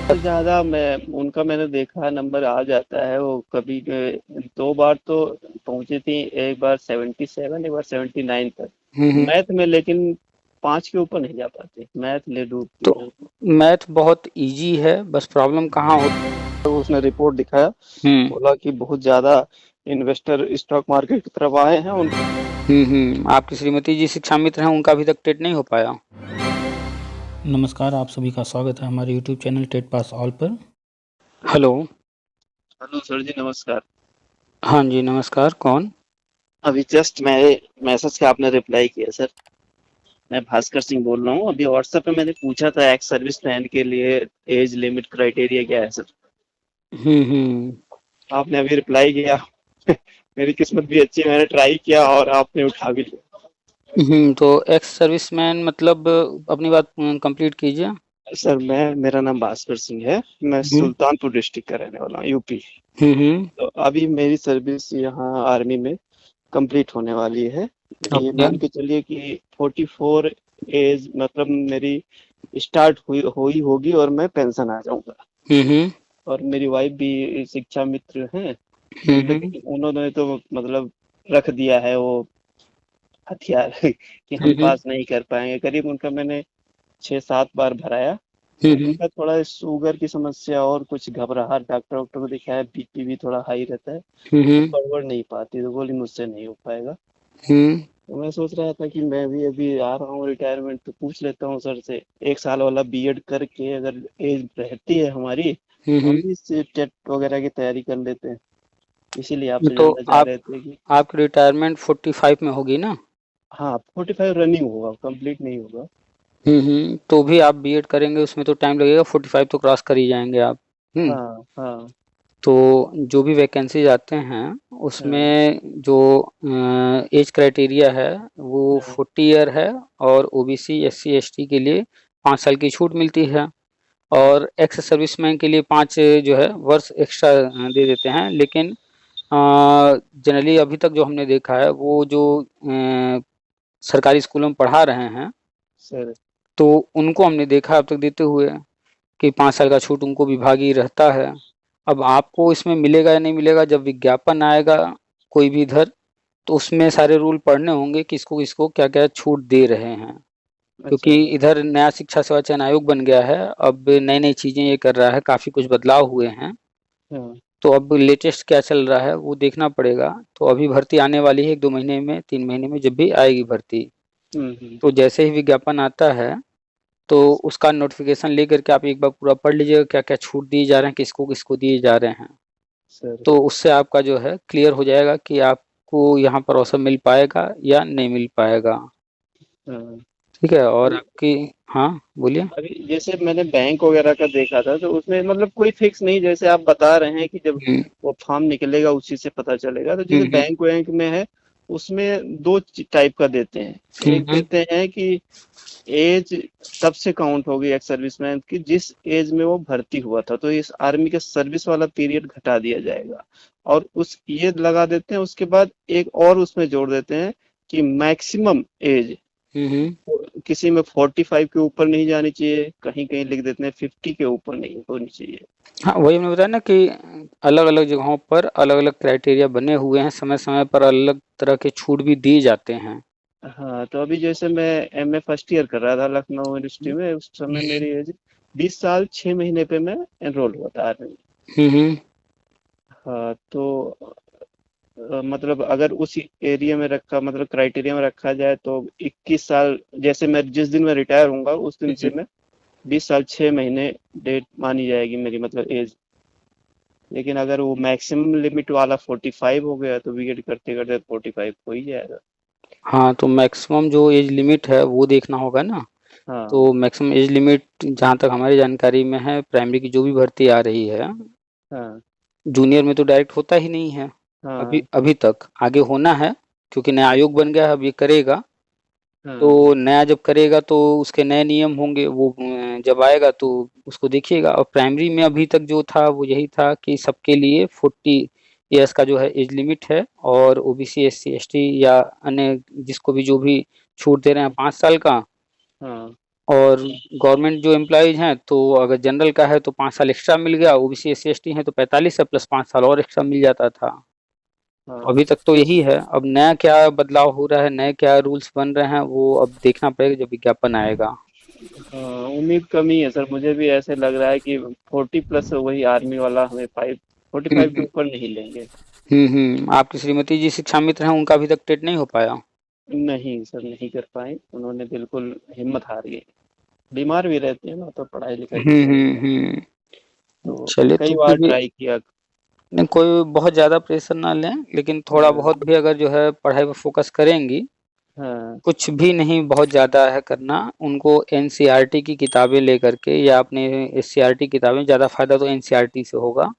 ज़्यादा मैं उनका मैंने देखा नंबर आ जाता है वो कभी 2 बार तो पहुंची थी। एक बार 77, एक बार 79 तक हम्म हम्म। मैथ में, लेकिन 5 के ऊपर नहीं जा पाती, मैथ ले डूबती तो है। मैथ बहुत इजी है, बस प्रॉब्लम कहाँ होती। तो उसने रिपोर्ट दिखाया, हम्म बोला कि बहुत ज़्यादा इन्वेस्टर स्टॉक मार्केट की तरफ आए हैं उन। आपकी श्रीमती जी शिक्षा मित्र हैं, उनका अभी तक टेट नहीं हो पाया। नमस्कार, आप सभी का स्वागत है हमारे YouTube channel TET pass all पर। हेलो। हेलो सर जी, नमस्कार। हाँ जी, नमस्कार। कौन? अभी जस्ट मेरे मैसेज का आपने रिप्लाई किया सर। मैं भास्कर सिंह बोल रहा हूँ। अभी व्हाट्सएप पे मैंने पूछा था एक्स सर्विस मैन के लिए एज लिमिट क्राइटेरिया क्या है सर। हम्म। आपने अभी रिप्लाई किया। मेरी किस्मत भी अच्छी है, मैंने ट्राई किया और आपने उठा भी लिया। तो एक्स सर्विसमैन मतलब अपनी बात कंप्लीट कीजिए। सर मेरा नाम भास्कर सिंह है। मैं हम्म सुल्तानपुर डिस्ट्रिक्ट का रहने वाला हूँ, यूपी। हम्म। तो अभी मेरी सर्विस यहाँ आर्मी में कंप्लीट होने वाली है। ये ओके। मान के चलिए कि 44 एज मतलब मेरी स्टार्ट हुई होगी और मैं पेंशन आ जाऊंगा। हम्म और मेरी वाइफ भी शिक्षा मित्र हैं। हम्म लेकिन उन्होंने तो मतलब रख दिया है वो हथियार कि हम हम्म पास नहीं कर पाएंगे। करीब उनका मैंने 6-7 बार भराया। तो हम्म उनका थोड़ा शुगर की समस्या और कुछ घबराहट, डॉक्टर वॉक्टर को दिखाया, बीपी भी थोड़ा हाई रहता है। तो हम्म बढ़ नहीं पाती, तो बोली मुझसे नहीं हो पाएगा। हम्म तो मैं सोच रहा था कि मैं भी अभी आ रहा हूँ रिटायरमेंट, तो पूछ लेता हूँ सर से, 1 साल वाला बीएड करके अगर एज रहती है हमारी तो हम हम्म। भी इस टेट वगैरह की तैयारी कर लेते हैं। इसीलिए आपसे तो जानना चाह आप रहे थे कि आपकी रिटायरमेंट 45 में होगी ना? हाँ, 45 रनिंग होगा, कंप्लीट नहीं होगा। तो भी आप बीएड करेंगे, उसमें तो टाइम लगेगा, 45 तो क्रॉस कर ही जाएंगे आप। हम्म। हाँ हाँ तो जो भी वैकेंसीज आते हैं हाँ उसमें जो एज क्राइटेरिया है वो हाँ। 40 ईयर है। और ओबीसी एससी एसटी के लिए 5 साल की छूट मिलती है। हाँ, और एक्स सर्विसमैन के लिए 5 जो है वर्ष एक्स्ट्रा दे देते हैं। लेकिन जनरली अभी तक जो हमने देखा है वो जो सरकारी स्कूलों में पढ़ा रहे हैं सर। तो उनको हमने देखा अब तक देते हुए कि 5 साल का छूट उनको विभागीय रहता है। अब आपको इसमें मिलेगा या नहीं मिलेगा, जब विज्ञापन आएगा कोई भी इधर, तो उसमें सारे रूल पढ़ने होंगे किसको किसको क्या क्या छूट दे रहे हैं। अच्छा क्योंकि अच्छा। इधर नया शिक्षा सेवा चयन आयोग बन गया है, अब नई नई चीजें ये कर रहा है, काफी कुछ बदलाव हुए हैं। हाँ। तो अब लेटेस्ट क्या चल रहा है वो देखना पड़ेगा। तो अभी भर्ती आने वाली है 1-2 महीने में, 3 महीने में, जब भी आएगी भर्ती। हम्म। तो जैसे ही विज्ञापन आता है तो उसका नोटिफिकेशन लेकर के आप एक बार पूरा पढ़ लीजिएगा क्या क्या छूट दिए जा रहे हैं, किसको किसको दिए जा रहे हैं। सर। तो उससे आपका जो है क्लियर हो जाएगा कि आपको यहाँ पर अवसर मिल पाएगा या नहीं मिल पाएगा। हाँ। ठीक है। और अभी आपकी। हाँ, बोलिए। अभी जैसे मैंने बैंक वगैरह का देखा था, तो उसमें मतलब कोई फिक्स नहीं, जैसे आप बता रहे हैं कि जब हम्म वो फॉर्म निकलेगा उसी से पता चलेगा। तो जैसे हम्म बैंक वैंक में है, उसमें दो टाइप का देते हैं। एक हम्म देते हैं कि एज तब से काउंट होगी एक्स सर्विसमैन की जिस एज में वो भर्ती हुआ था, तो इस आर्मी का सर्विस वाला पीरियड घटा दिया जाएगा। और उस ये लगा देते हैं, उसके बाद एक और उसमें जोड़ देते हैं कि मैक्सिमम एज हम्म। किसी में 45 के ऊपर नहीं जानी चाहिए, कहीं कहीं लिख देते हैं 50 के ऊपर नहीं होनी चाहिए। हाँ, वही हमने बताया ना कि अलग अलग जगहों पर अलग अलग क्राइटेरिया बने हुए हैं, समय समय पर अलग तरह के छूट भी दिए जाते हैं। हाँ, तो अभी जैसे मैं एमए फर्स्ट ईयर कर रहा था लखनऊ यूनिवर्सिटी में, उस समय हम्म मेरी एज 20 साल 6 महीने पे मैं एनरोल हुआ था आर्मी में। हम्म हाँ, तो मतलब अगर उस एरिया में रखा, मतलब क्राइटेरिया में रखा जाए, तो 21 साल, जैसे मैं जिस दिन मैं रिटायर होऊंगा उस दिन से हम्म। मैं 20 साल 6 महीने डेट मानी जाएगी मेरी, मतलब एज। लेकिन अगर वो मैक्सिमम लिमिट वाला 45 हो गया तो बीएड करते करते 45 हो ही जाएगा। हाँ, तो मैक्सिमम जो एज लिमिट है वो देखना होगा ना। हाँ तो मैक्सिमम एज लिमिट जहाँ तक हमारी जानकारी में है, प्राइमरी की जो भी भर्ती आ रही है, हाँ जूनियर में तो डायरेक्ट होता ही नहीं है। अभी हाँ अभी तक आगे होना है, क्योंकि नया आयोग बन गया है, अब ये करेगा। तो हाँ। नया जब करेगा तो उसके नए नियम होंगे, वो जब आएगा तो उसको देखिएगा। और प्राइमरी में अभी तक जो था वो यही था कि सबके लिए 40 ईयर्स का जो है एज लिमिट है। और ओबीसी SC ST या अन्य जिसको भी जो भी छूट दे रहे हैं 5 साल का, हाँ और गवर्नमेंट जो एम्प्लॉयज हैं तो अगर जनरल का है तो 5 साल एक्स्ट्रा मिल गया, ओबीसी एससी एसटी है तो 45 है प्लस 5 साल और एक्स्ट्रा मिल जाता था। हाँ। अभी तक तो यही है, अब नया क्या बदलाव हो रहा है, नए क्या रूल्स बन रहे हैं वो अब देखना पड़ेगा जब विज्ञापन आएगा। हाँ, उम्मीद कमी है सर, मुझे भी ऐसे लग रहा है कि 40+ वही आर्मी वाला हमें 45 के हम्म ऊपर नहीं लेंगे। आपकी श्रीमती जी शिक्षा मित्र हैं, उनका अभी तक टेट नहीं हो पाया? नहीं सर, नहीं कर पाए, उन्होंने बिल्कुल हिम्मत हार गई। बीमार भी रहते हैं ना, तो पढ़ाई लिखाई की हम्म। तो चलिए कई तो बार फिर भी ट्राई किया। नहीं, कोई बहुत ज्यादा प्रेशर ना लें, लेकिन थोड़ा हाँ। बहुत भी अगर जो है पढ़ाई पर फोकस करेंगी, हाँ। कुछ भी नहीं बहुत ज़्यादा है करना, उनको एनसीईआरटी की किताबें लेकर के या अपने एससीईआरटी किताबें, ज़्यादा फायदा तो एनसीईआरटी से होगा।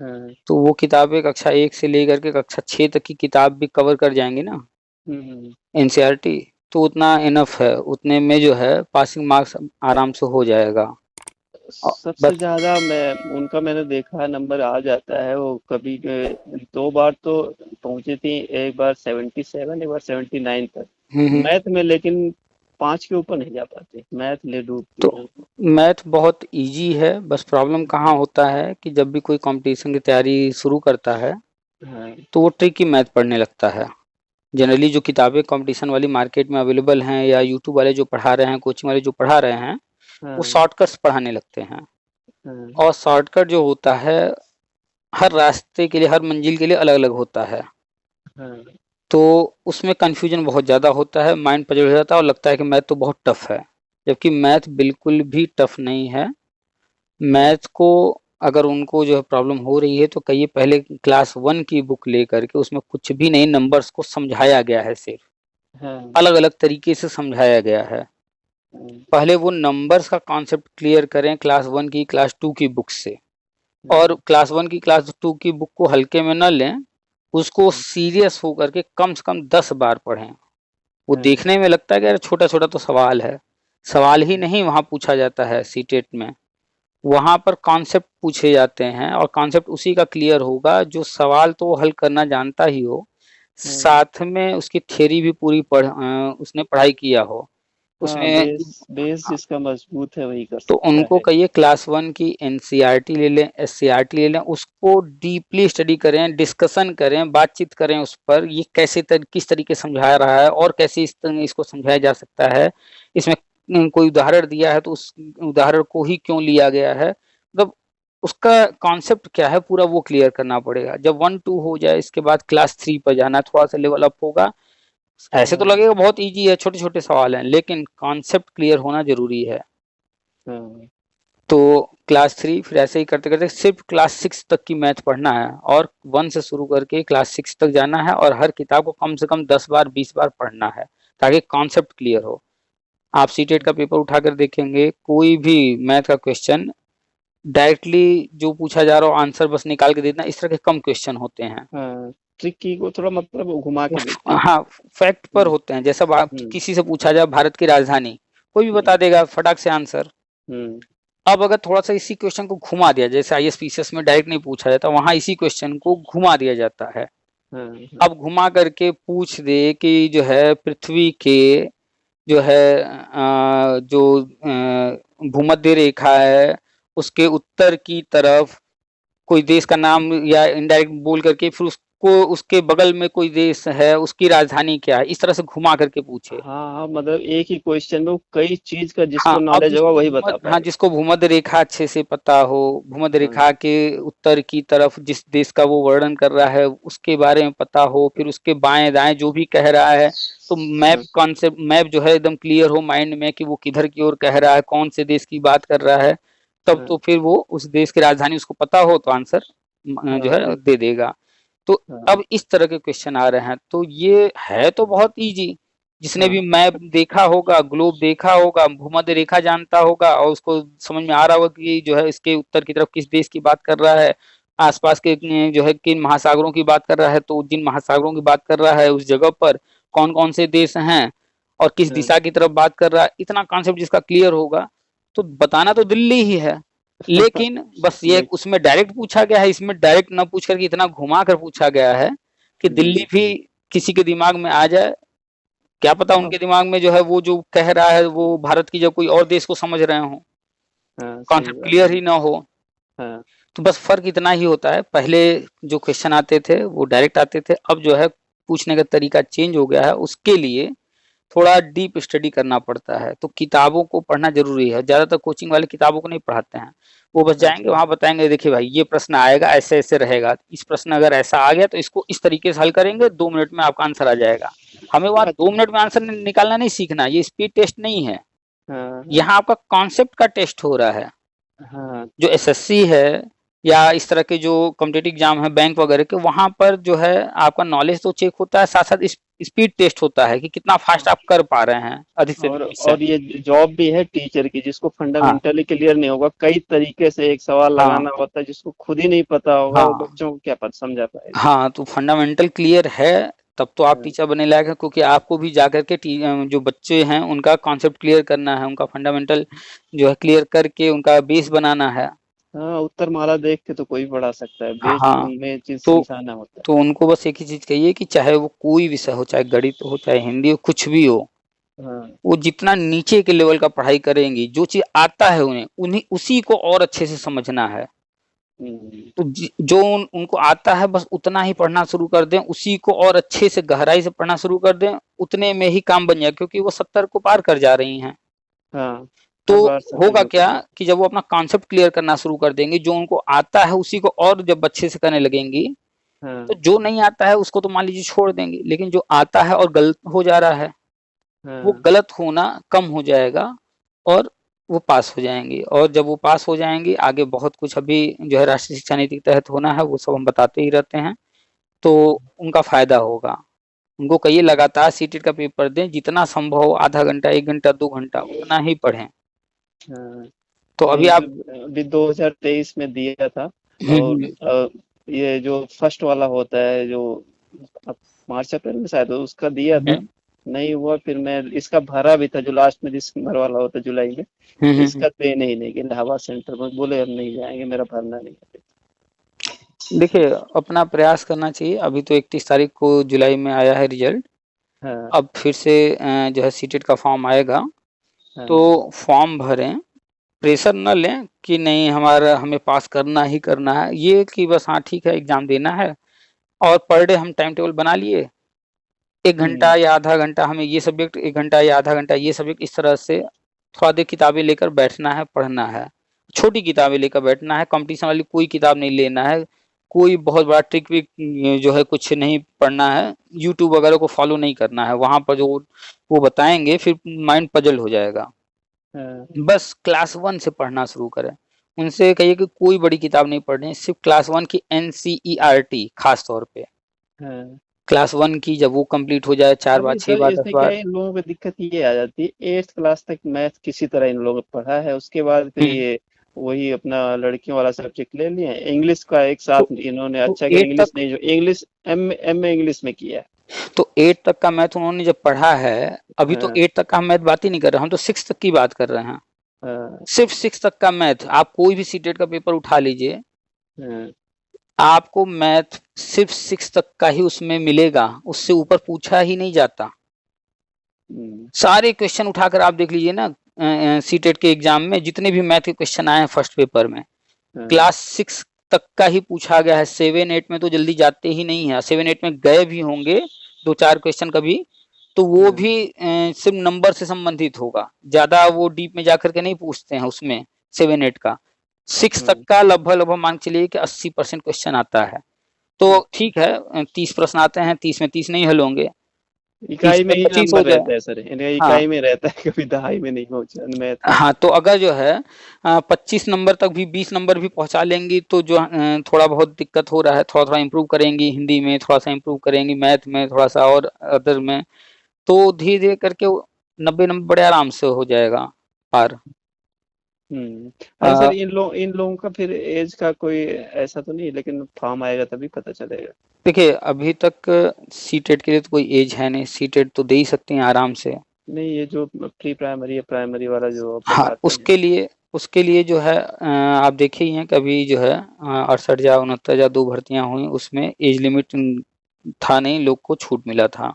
हाँ। तो वो किताबें कक्षा 1 से लेकर के कक्षा 6 तक की किताब भी कवर कर जाएंगी ना हम्म। एनसीईआरटी, तो उतना इनफ है, उतने में जो है पासिंग मार्क्स आराम से हो जाएगा। सबसे बस ज्यादा मैं उनका मैंने देखा है, नंबर आ जाता है वो कभी 2 बार तो पहुंची थी, एक बार 77, एक बार 79 तक हम्म। मैथ में, लेकिन 5 के ऊपर नहीं जा पाते, मैथ ले डूबती तो है। मैथ बहुत इजी है, बस प्रॉब्लम कहाँ होता है कि जब भी कोई कंपटीशन की तैयारी शुरू करता है हाँ। तो वो ट्रिकी मैथ पढ़ने लगता है। जनरली जो किताबें कंपटीशन वाली मार्केट में अवेलेबल हैं या यूट्यूब वाले जो पढ़ा रहे हैं, कोचिंग वाले जो पढ़ा रहे हैं, वो हाँ। शॉर्टकट्स पढ़ाने लगते हैं। हाँ। और शॉर्टकट जो होता है हर रास्ते के लिए, हर मंजिल के लिए अलग अलग होता है, हाँ। तो उसमें कन्फ्यूजन बहुत ज़्यादा होता है, माइंड पजल हो जाता है और लगता है कि मैथ तो बहुत टफ है, जबकि मैथ बिल्कुल भी टफ नहीं है। हाँ। मैथ को अगर उनको जो है प्रॉब्लम हो रही है तो कहिए पहले क्लास 1 की बुक लेकर के, उसमें कुछ भी नहीं, नंबर्स को समझाया गया है, सिर्फ हाँ। अलग अलग तरीके से समझाया गया है। हाँ। पहले वो नंबर्स का कॉन्सेप्ट क्लियर करें क्लास 1 की क्लास 2 की बुक से, और हाँ। क्लास 1 की क्लास 2 की बुक को हल्के में न लें, उसको सीरियस होकर के कम से कम 10 बार पढ़ें। वो हाँ। देखने में लगता है कि यार छोटा छोटा तो सवाल है, सवाल ही नहीं वहाँ पूछा जाता है सीटेट में, वहाँ पर कॉन्सेप्ट पूछे जाते हैं और कॉन्सेप्ट उसी का क्लियर होगा जो सवाल तो वो हल करना जानता ही हो, हाँ। साथ में उसकी थ्योरी भी पूरी उसने पढ़ाई किया हो हाँ, उसमें। बेस बेस जिसका मजबूत है वही कर तो सकता उनको है। कहिए क्लास 1 की एनसीईआरटी ले लें, एससीईआरटी ले लें, उसको डीपली स्टडी करें, डिस्कशन करें, बातचीत करें उस पर, ये कैसे किस तरीके से समझा रहा है और कैसे इसको समझाया जा सकता है, इसमें कोई उदाहरण दिया है तो उस उदाहरण को ही क्यों लिया गया है, मतलब उसका कॉन्सेप्ट क्या है पूरा वो क्लियर करना पड़ेगा। जब 1-2 हो जाए इसके बाद क्लास 3 पर जाना, थोड़ा सा लेवल अप होगा। ऐसे तो हाँ। लगेगा बहुत इजी है, छोटे छोटे सवाल हैं, लेकिन कॉन्सेप्ट क्लियर होना जरूरी है। हाँ। तो क्लास 3 फिर ऐसे ही करते करते सिर्फ क्लास 6 तक की मैथ पढ़ना है, और 1 से शुरू करके क्लास 6 तक जाना है, और हर किताब को कम से कम 10 बार 20 बार पढ़ना है ताकि कॉन्सेप्ट क्लियर हो। आप सीटेट का पेपर उठाकर देखेंगे, कोई भी मैथ का क्वेश्चन डायरेक्टली जो पूछा जा रहा हो आंसर बस निकाल के देना, इस तरह के कम क्वेश्चन होते हैं। हाँ, ट्रिकी को थोड़ा मतलब वो घुमा के देते हैं। हाँ, फैक्ट पर हम्म। होते हैं, जैसा आप हम्म। किसी से पूछा जाए भारत की राजधानी, कोई भी बता देगा फटाक से आंसर। हम्म। अब अगर थोड़ा सा इसी क्वेश्चन को घुमा दिया, जैसे आईएसपीसीएस में डायरेक्ट नहीं पूछा जाता, वहां इसी क्वेश्चन को घुमा दिया जाता है। हाँ। हाँ। अब घुमा करके पूछ दे कि जो है पृथ्वी के जो है जो भूमध्य रेखा है उसके उत्तर की तरफ कोई देश का नाम, या इनडायरेक्ट बोल करके फिर उसको उसके बगल में कोई देश है उसकी राजधानी क्या है, इस तरह से घुमा करके पूछे। हाँ। हाँ, मतलब एक ही क्वेश्चन में वो कई चीज का हाँ, जिसको अब नॉलेज होगा वही बता पाएगा। जिसको भूमध्य रेखा अच्छे से पता हो, भूमध्य हाँ। रेखा के उत्तर की तरफ जिस देश का वो वर्णन कर रहा है उसके बारे में पता हो, फिर उसके बाएं दाएं जो भी कह रहा है, तो मैप हाँ। कॉन्सेप्ट, मैप जो है एकदम क्लियर हो माइंड में कि वो किधर की ओर कह रहा है, कौन से देश की बात कर रहा है, तब हाँ। तो फिर वो उस देश की राजधानी उसको पता हो तो आंसर जो हाँ। है दे देगा। तो हाँ। अब इस तरह के क्वेश्चन आ रहे हैं, तो ये है तो बहुत इजी, जिसने भी हाँ। मैप देखा होगा, ग्लोब देखा होगा, भूमध्य रेखा जानता होगा और उसको समझ में आ रहा होगा कि जो है इसके उत्तर की तरफ किस देश की बात कर रहा है, आसपास के जो है किन महासागरों की बात कर रहा है, तो जिन महासागरों की बात कर रहा है उस जगह पर कौन कौन से देश हैं और किस हाँ। दिशा की तरफ बात कर रहा है, इतना कॉन्सेप्ट जिसका क्लियर होगा, तो बताना तो दिल्ली ही है, लेकिन बस ये लेकिन उसमें डायरेक्ट पूछा गया है, इसमें डायरेक्ट न पूछ करके इतना घुमा कर पूछा गया है कि दिल्ली भी किसी के दिमाग में आ जाए क्या पता उनके दिमाग में जो है वो जो कह रहा है वो भारत की जब कोई और देश को समझ रहे हो, हाँ, सही कॉन्सेप्ट बात क्लियर है। ही ना हो। हाँ, तो बस फर्क इतना ही होता है, पहले जो क्वेश्चन आते थे वो डायरेक्ट आते थे, अब जो है पूछने का तरीका चेंज हो गया है, उसके लिए थोड़ा डीप स्टडी करना पड़ता है। तो किताबों को पढ़ना जरूरी है, ज्यादातर कोचिंग वाले किताबों को नहीं पढ़ाते हैं, वो बस जाएंगे अच्छा। वहां बताएंगे देखिए भाई ये प्रश्न आएगा ऐसे ऐसे रहेगा, इस प्रश्न अगर ऐसा आ गया तो इसको इस तरीके से हल करेंगे, 2 मिनट में आपका आंसर आ जाएगा। हमें वहां अच्छा। 2 मिनट में आंसर निकालना नहीं सीखना, ये स्पीड टेस्ट नहीं है, हाँ, हाँ, यहाँ आपका कॉन्सेप्ट का टेस्ट हो रहा है। हाँ। जो एसएससी है या इस तरह के जो कॉम्पिटिटिव एग्जाम है बैंक वगैरह के, वहां पर जो है आपका नॉलेज तो चेक होता है, साथ साथ स्पीड टेस्ट होता है कि कितना फास्ट आप कर पा रहे हैं अधिक से अधिक क्वेश्चन। और ये जॉब भी है टीचर की, जिसको हाँ फंडामेंटली क्लियर नहीं होगा, कई तरीके से एक सवाल हाँ लगाना होता है, जिसको खुद ही नहीं पता होगा, वो हाँ बच्चों को क्या पता समझा पाएगा। हाँ, तो फंडामेंटल क्लियर है तब तो आप हाँ, टीचर बनने लायक है, क्योंकि आपको भी जाकर के जो बच्चे हैं उनका कॉन्सेप्ट क्लियर करना है, उनका फंडामेंटल जो है क्लियर करके उनका बेस बनाना है। हाँ, उत्तर माला देख के तो कोई पढ़ा सकता है, बेस हाँ, में चीज तो समझाना होता उनको बस एक ही चीज कहिए कि चाहे वो कोई विषय हो, चाहे गणित हो चाहे हिंदी हो कुछ भी हो, है। हाँ। वो जितना नीचे के लेवल का पढ़ाई करेंगी, जो चीज आता है उन्हें उन्हीं उसी को और अच्छे से समझना है। हम्म। तो जो उनको आता है बस उतना ही पढ़ना शुरू कर दें, उसी को और अच्छे से गहराई से पढ़ना शुरू कर दें, उतने में ही काम बन जाए, क्योंकि वो 70 को पार कर जा रही हैं। हाँ, तो हर बार 70 होगा को क्या पार। कि जब वो अपना कॉन्सेप्ट क्लियर करना शुरू कर देंगे, जो उनको आता है उसी को और जब अच्छे से करने लगेंगी, तो हाँ, जो नहीं आता है उसको तो मान लीजिए छोड़ देंगे, लेकिन जो आता है और गलत हो जा रहा है, वो हाँ। गलत होना कम हो जाएगा और वो पास हो जाएंगी। और जब वो पास हो जाएंगी, आगे बहुत कुछ अभी जो है राष्ट्रीय शिक्षा नीति के तहत होना है, वो सब हम बताते ही रहते हैं, तो उनका फायदा होगा। उनको कहिए लगातार सीटेट का पेपर दें, जितना संभव हो आधा घंटा 1 घंटा 2 घंटा उतना ही पढ़ें। हाँ, तो अभी नहीं, आप मैं अभी 2023 में दिया था। और हम्म ये जो फर्स्ट वाला होता है, जो अब मार्च अप्रैल में शायद उसका दिया था, हम्म नहीं हुआ। फिर मैं इसका भरा भी था, जो लास्ट में दिसंबर वाला होता है, जुलाई में। हम्म। इसका देने ही नहीं गए इलाहाबाद सेंटर में, बोले हम नहीं जाएंगे, मेरा भरना नहीं है। देखिए अपना प्रयास करना चाहिए, अभी तो 31 तारीख को जुलाई में आया है रिजल्ट, हाँ, अब फिर से जो है सीटेट का फॉर्म आएगा, तो हाँ। फॉर्म भरें, प्रेशर न लें कि नहीं हमारा हमें पास करना ही करना है, ये कि बस हाँ ठीक है एग्जाम देना है, और पर डे हम टाइम टेबल बना लिए, 1 घंटा हम्म। या आधा घंटा हमें ये सब्जेक्ट, 1 घंटा या आधा घंटा ये सब्जेक्ट, इस तरह से थोड़ा देर किताबें लेकर बैठना है, पढ़ना है, छोटी किताबें लेकर बैठना है, कंपटीशन वाली कोई किताब नहीं लेना है, कोई बहुत बड़ा ट्रिक विक जो है कुछ नहीं पढ़ना है, यूट्यूब वगैरह को फॉलो नहीं करना है, वहां पर जो वो बताएंगे फिर माइंड पजल हो जाएगा। हाँ, बस क्लास 1 से पढ़ना शुरू करें, उनसे कहिए कि कोई बड़ी किताब नहीं पढ़नी, सिर्फ क्लास 1 की एनसीईआरटी खास तौर पे, हाँ। क्लास 1 की जब वो कंप्लीट हो जाए 4 बार अभी 6 सर बार 10 इसमें क्या बार। है, इन लोगों को दिक्कत ये आ जाती है, 8th क्लास तक मैथ किसी तरह इन लोगों ने पढ़ा है, उसके बाद फिर हम्म, ये वही अपना लड़कियों वाला सब्जेक्ट ले लिए, इंग्लिश का एक तो साथ इन्होंने तो अच्छा किया, एट इंग्लिश तक नहीं, जो इंग्लिश एम ए इंग्लिश में किया है। तो 8 तक का मैथ उन्होंने जब पढ़ा है, अभी तो हाँ, 8 तक का हम मैथ बात ही नहीं कर रहे, हम तो 6 तक की बात कर रहे हैं। हाँ, सिर्फ 6 तक का मैथ, आप कोई भी सीटेट का पेपर उठा लीजिए, हाँ। आपको मैथ सिर्फ 6 तक का ही उसमें मिलेगा, उससे ऊपर पूछा ही नहीं जाता। हम्म। सारे क्वेश्चन उठाकर आप देख लीजिए ना, सीटेट के एग्जाम में जितने भी मैथ के क्वेश्चन आए हैं फर्स्ट पेपर में, हाँ, क्लास 6 तक का ही पूछा गया है, 7 8 में तो जल्दी जाते ही नहीं है, 7 8 में गए भी होंगे 2 4 क्वेश्चन कभी, तो वो हाँ, भी सिर्फ नंबर से संबंधित होगा, ज्यादा वो डीप में जाकर के नहीं पूछते हैं उसमें 7 8 का। 6 तक हाँ। का लगभग लगभग मान के चलिए कि 80% क्वेश्चन आता है, तो अच्छा। ठीक है 30 प्रश्न आते हैं, 30 में 30 नहीं हल होंगे, 30 इकाई में में ही 25 हो नंबर जाए। रहता है सर, इनका हाँ इकाई में रहता है, कभी दहाई में नहीं पहुंचा मैथ का। हाँ, तो अगर जो है 25 नंबर तक भी 20 नंबर भी पहुंचा लेंगी, तो जो थोड़ा बहुत दिक्कत हो रहा है थोड़ा थोड़ा इम्प्रूव करेंगी, हिंदी में थोड़ा सा इम्प्रूव करेंगी, मैथ में थोड़ा सा और अदर में, तो धीरे धीरे करके 90 नंबर बड़े आराम से हो जाएगा पार। अच्छा सर, अ, इन लोगों का फिर एज का कोई ऐसा तो नहीं, लेकिन फॉर्म आएगा तभी पता चलेगा। देखिए अभी तक सीटेट के लिए तो कोई एज है नहीं, सीटेट तो दे ही सकते हैं आराम से। नहीं, ये जो प्री प्राइमरी या प्राइमरी वाला जो आप हाँ बताते हैं। उसके लिए जो है आप देखे ही हैं कि अभी जो है 68 या 69 या 2 भर्तियां हुई, उसमें एज लिमिट था नहीं, लोग को छूट मिला था।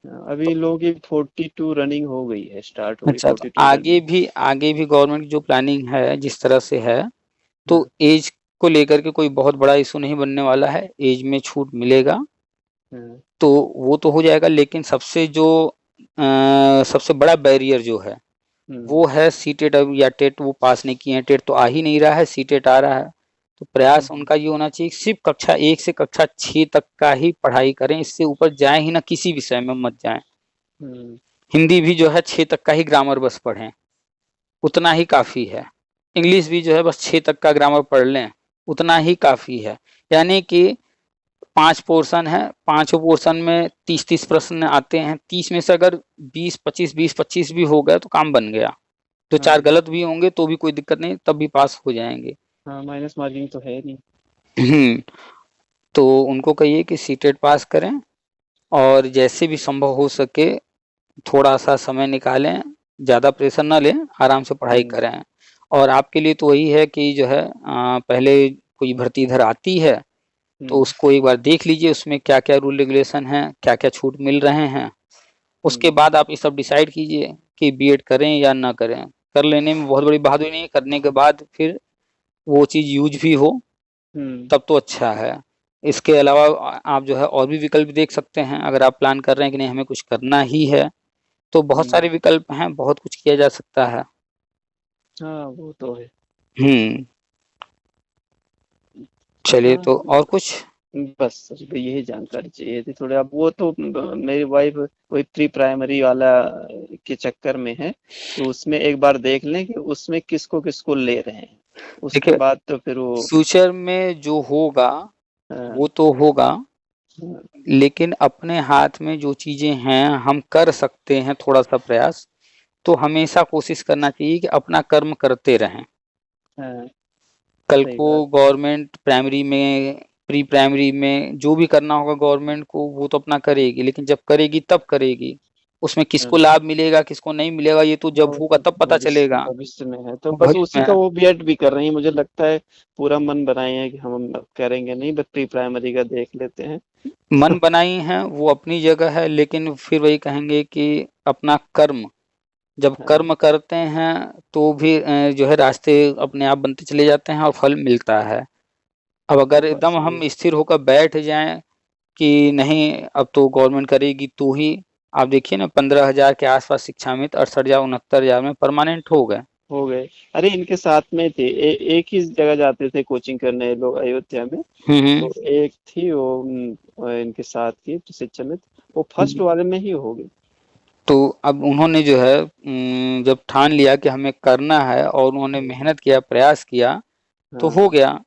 अभी लोगों की 42 रनिंग हो गई है, स्टार्ट हो गई अच्छा, तो 42 रनिंग। आगे भी गवर्नमेंट की जो प्लानिंग है जिस तरह से है, तो हाँ, एज को लेकर के कोई बहुत बड़ा इशू नहीं बनने वाला है, एज में छूट मिलेगा हाँ, तो वो तो हो जाएगा। लेकिन सबसे बड़ा बैरियर जो है हम्म, वो है सीटेट। अब या टेट वो पास नहीं किए हैं, टेट तो आ ही नहीं रहा है, सीटेट आ रहा है। तो प्रयास हम्म, उनका ये होना चाहिए कि सिर्फ कक्षा 1 से कक्षा 6 तक का ही पढ़ाई करें, इससे ऊपर जाएं ही ना, किसी विषय में मत जाएं। हम्म, हिंदी भी जो है 6 तक का ही ग्रामर बस पढ़ें, उतना ही काफ़ी है। इंग्लिश भी जो है बस 6 तक का ग्रामर पढ़ लें, उतना ही काफ़ी है। यानी कि 5 पोर्शन है, पाँचों पोर्शन में 30-30 प्रश्न आते हैं, 30 में से अगर 20-25 भी हो गए तो काम बन गया। दो चार हाँ, गलत भी होंगे तो भी कोई दिक्कत नहीं, तब भी पास हो जाएंगे। हाँ, माइनस मार्किंग तो है नहीं। हम्म, तो उनको कहिए कि सीटेट पास करें और जैसे भी संभव हो सके थोड़ा सा समय निकालें, ज़्यादा प्रेशर ना लें, आराम से पढ़ाई हम्म, करें। और आपके लिए तो वही है कि जो है पहले कोई भर्ती इधर आती है तो हम्म, उसको एक बार देख लीजिए, उसमें क्या क्या रूल रेगुलेशन हैं, क्या क्या छूट मिल रहे हैं। उसके हम्म, बाद आप ये सब डिसाइड कीजिए कि बीएड करें या ना करें। कर लेने में बहुत बड़ी बहादुरी नहीं है, करने के बाद फिर वो चीज़ यूज भी हो हम्म, तब तो अच्छा है। इसके अलावा आप जो है और भी विकल्प देख सकते हैं, अगर आप प्लान कर रहे हैं कि नहीं हमें कुछ करना ही है तो बहुत हम्म, सारे विकल्प हैं, बहुत कुछ किया जा सकता है। हाँ, वो तो है। हम्म, चलिए हाँ, तो और कुछ। बस सर यही जानकारी चाहिए थी थोड़े। अब वो तो मेरी वाइफ वही प्री प्राइमरी वाला के चक्कर में है, तो उसमें एक बार देख लें कि उसमें किसको किसको ले रहे हैं, उसके देखिए, बाद तो फिर वो। फ्यूचर में जो होगा हाँ, वो तो होगा, हाँ, लेकिन अपने हाथ में जो चीजें हैं हम कर सकते हैं थोड़ा सा प्रयास, तो हमेशा कोशिश करना चाहिए कि अपना कर्म करते रहें। हाँ, कल सही को बात। गवर्नमेंट प्राइमरी में, प्री प्राइमरी में जो भी करना होगा गवर्नमेंट को वो तो अपना करेगी, लेकिन जब करेगी तब करेगी, उसमें किसको हाँ, लाभ मिलेगा किसको नहीं मिलेगा ये तो जब वो होगा तो तब पता भविष्य चलेगा। भविष्य में है, तो वो बस भविष्य उसी में का है। वो बीएड भी कर रही है, मुझे लगता है पूरा मन बनाए हैं कि हम अब करेंगे नहीं, बस प्री प्राइमरी का देख लेते हैं। मन बनाई है वो अपनी जगह है, लेकिन फिर वही कहेंगे कि अपना कर्म, जब हाँ, कर्म करते हैं तो भी जो है रास्ते अपने आप बनते चले जाते हैं और फल मिलता है। अब वो अगर बात एकदम सही है। हम स्थिर होकर बैठ जाएं कि नहीं अब तो गवर्नमेंट करेगी तो ही, आप देखिए ना 15,000 के आसपास शिक्षा में 68,000 69,000 में परमानेंट हो गए। हो गए। अरे इनके साथ में थे, एक ही जगह जाते थे कोचिंग करने ये लोग अयोध्या में। हम्म। तो एक थी वो इनके साथ की प्रशिक्षण में, वो फर्स्ट हम्म। वाले में ही हो गई। तो अब उन्होंने जो है जब ठान लिया कि हमें करना है और उन्होंने मेहनत किया प्रयास किया तो हो हाँ, गया।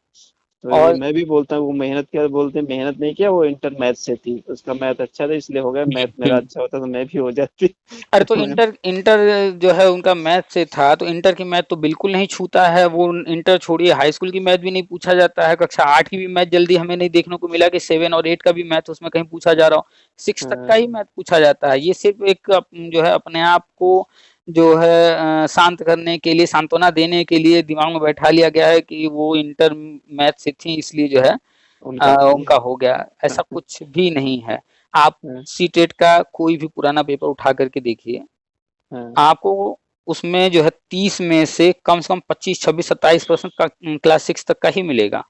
तो ये और मैं भी बोलता हूँ वो मेहनत किया, बोलते हैं मेहनत नहीं किया, वो इंटर मैथ से थी, उसका मैथ अच्छा था इसलिए हो गया, मैथ मेरा अच्छा होता तो मैं भी हो जाती। अरे तो इंटर इंटर जो है उनका मैथ से था, तो इंटर की मैथ तो बिल्कुल नहीं छूता है वो। इंटर छोड़िए, हाई स्कूल की मैथ भी नहीं पूछा जाता है, कक्षा 8 की भी मैथ जल्दी हमें नहीं देखने को मिला कि 7 और 8 का भी मैथ उसमें कहीं पूछा जा रहा हो। 6 तक का हाँ, ही मैथ पूछा जाता है। ये सिर्फ एक जो है अपने आप को जो है शांत करने के लिए, सांत्वना देने के लिए दिमाग में बैठा लिया गया है कि वो इंटर मैथ से थी इसलिए जो है उनका हो उनका गया। हो गया। ऐसा कुछ भी नहीं है। आप हाँ, सीटेट का कोई भी पुराना पेपर उठा करके देखिए, हाँ, आपको उसमें जो है 30 में से कम 25 26 27% का क्लास 6 तक का ही मिलेगा।